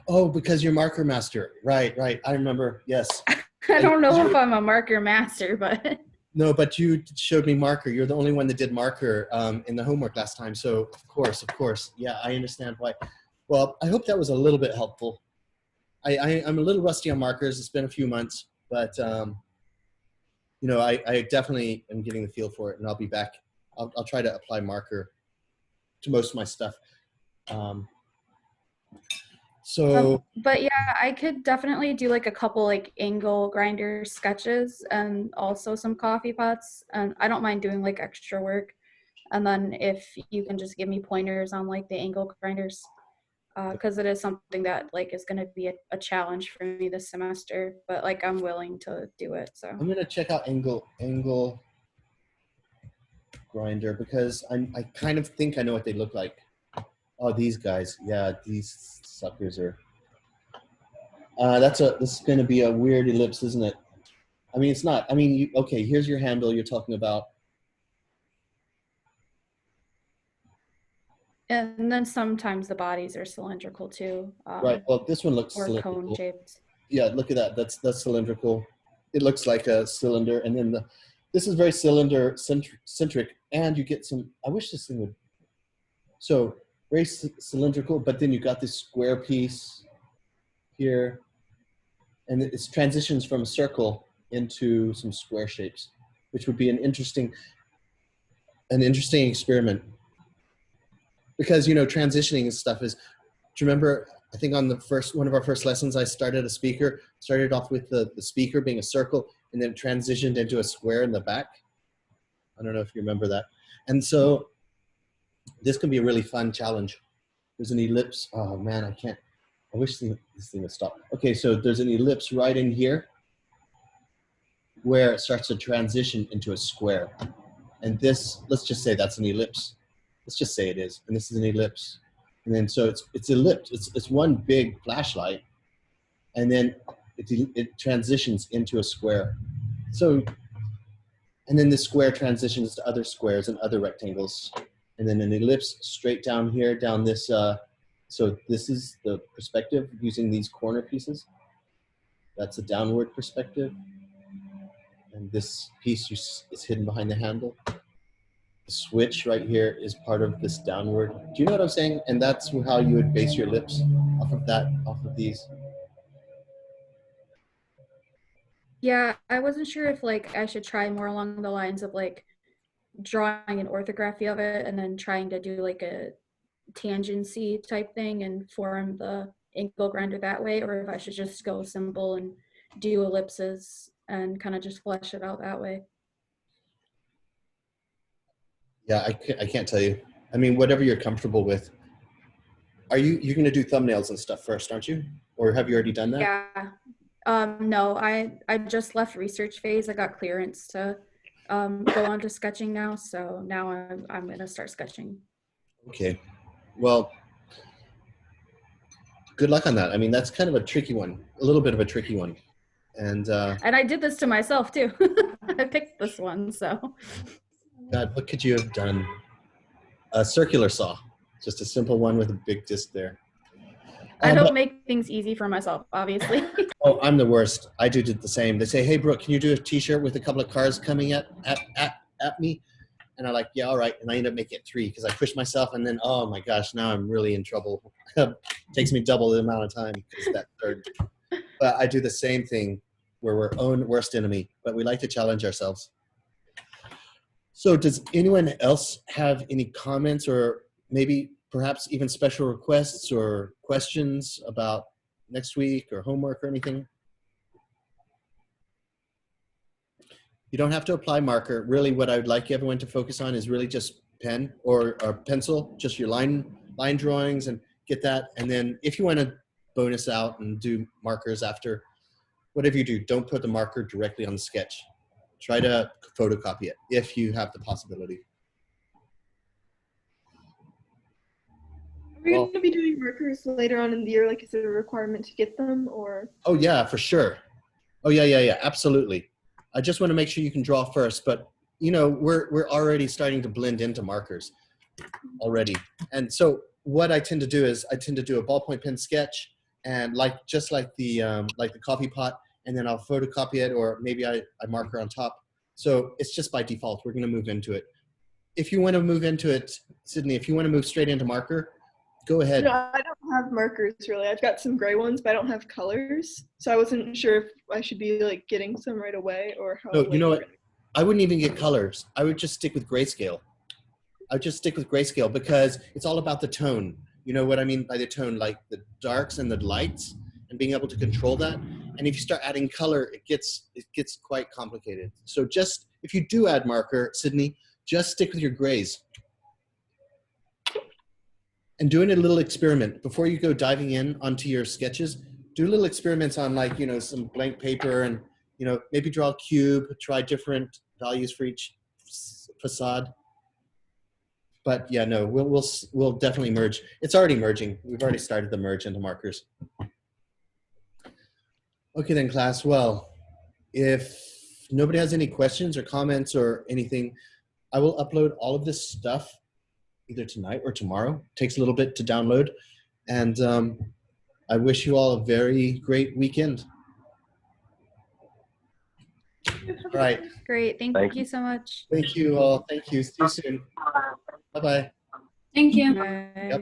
Oh, because you're marker master. Right. I remember, yes. I don't know if I'm a marker master, but... No, but you showed me marker. You're the only one that did marker in the homework last time. So of course. Yeah, I understand why. Well, I hope that was a little bit helpful. I'm a little rusty on markers. It's been a few months, but you know, I definitely am getting the feel for it and I'll be back. I'll try to apply marker to most of my stuff. But yeah, I could definitely do like a couple like angle grinder sketches and also some coffee pots. And I don't mind doing like extra work. And then if you can just give me pointers on like the angle grinders, because it is something that like is going to be a challenge for me this semester. But like I'm willing to do it. So I'm gonna check out angle grinder because I kind of think I know what they look like. Oh, these guys. Yeah, these suckers are. This is going to be a weird ellipse, isn't it? I mean, it's not. I mean, okay, here's your handle you're talking about. And then sometimes the bodies are cylindrical too. Right. Well, this one looks cylindrical. Cone shaped. Yeah, look at that. That's cylindrical. It looks like a cylinder, and then this is very cylinder centric, and you get some. I wish this thing would. So. Very cylindrical, but then you got this square piece here, and it transitions from a circle into some square shapes, which would be an interesting experiment. Because, you know, transitioning and stuff is, do you remember I think on one of our first lessons, I started off with the speaker being a circle, and then transitioned into a square in the back. I don't know if you remember that. And so this can be a really fun challenge. There's an ellipse. Oh man, I wish this thing would stop. Okay, so there's an ellipse right in here where it starts to transition into a square. And this, let's just say that's an ellipse. Let's just say it is. And this is an ellipse. And then so it's ellipse. It's one big flashlight. And then it transitions into a square. So, and then the square transitions to other squares and other rectangles. And then an ellipse straight down here, down this. So this is the perspective using these corner pieces. That's a downward perspective. And this piece is hidden behind the handle. The switch right here is part of this downward. Do you know what I'm saying? And that's how you would base your ellipse, off of these. Yeah, I wasn't sure if like I should try more along the lines of like drawing an orthography of it and then trying to do like a tangency type thing and form the angle grinder that way, or if I should just go simple and do ellipses and kind of just flesh it out that way. Yeah, I can't tell you. I mean, whatever you're comfortable with. You're going to do thumbnails and stuff first, aren't you? Or have you already done that? Yeah. No, I just left research phase. I got clearance to go on to sketching now. So now I'm going to start sketching. Okay. Well, good luck on that. I mean, that's kind of a tricky one, a little bit of a tricky one. And I did this to myself too. I picked this one, so. God, what could you have done? A circular saw, just a simple one with a big disc there. I don't make things easy for myself, obviously. Oh, I'm the worst. I do the same. They say, "Hey, Brooke, can you do a T-shirt with a couple of cars coming at me?" And I'm like, "Yeah, all right." And I end up making it 3 because I push myself, and then oh my gosh, now I'm really in trouble. It takes me double the amount of time because that third. But I do the same thing where we're own worst enemy, but we like to challenge ourselves. So does anyone else have any comments or maybe perhaps even special requests or questions about next week or homework or anything? You don't have to apply marker. Really what I would like everyone to focus on is really just pen or pencil, just your line drawings and get that. And then if you want to bonus out and do markers after, whatever you do, don't put the marker directly on the sketch. Try to photocopy it if you have the possibility. Are we going to be doing markers later on in the year? Like, is it a requirement to get them, or? Oh yeah, for sure. Oh yeah, absolutely. I just want to make sure you can draw first, but you know, we're already starting to blend into markers already. And so what I tend to do is I tend to do a ballpoint pen sketch and just like the coffee pot, and then I'll photocopy it, or maybe I marker on top. So it's just by default, we're going to move into it. If you want to move into it, Sydney, if you want to move straight into marker, go ahead. No, I don't have markers really. I've got some gray ones, but I don't have colors. So I wasn't sure if I should be like getting some right away or how. No, you know what? I wouldn't even get colors. I would just stick with grayscale. I would just stick with grayscale because it's all about the tone. You know what I mean by the tone, like the darks and the lights and being able to control that. And if you start adding color, it gets quite complicated. So just, if you do add marker, Sydney, just stick with your grays. And doing a little experiment before you go diving in onto your sketches, do little experiments on like, you know, some blank paper and, you know, maybe draw a cube, try different values for each facade. But yeah, no, we'll definitely merge. It's already merging. We've already started the merge into markers. Okay then, class. Well, if nobody has any questions or comments or anything, I will upload all of this stuff either tonight or tomorrow. It takes a little bit to download. And I wish you all a very great weekend. All right. Great. Thank you so much. Thank you all. Thank you. See you soon. Bye-bye. Thank you. Bye. Yep.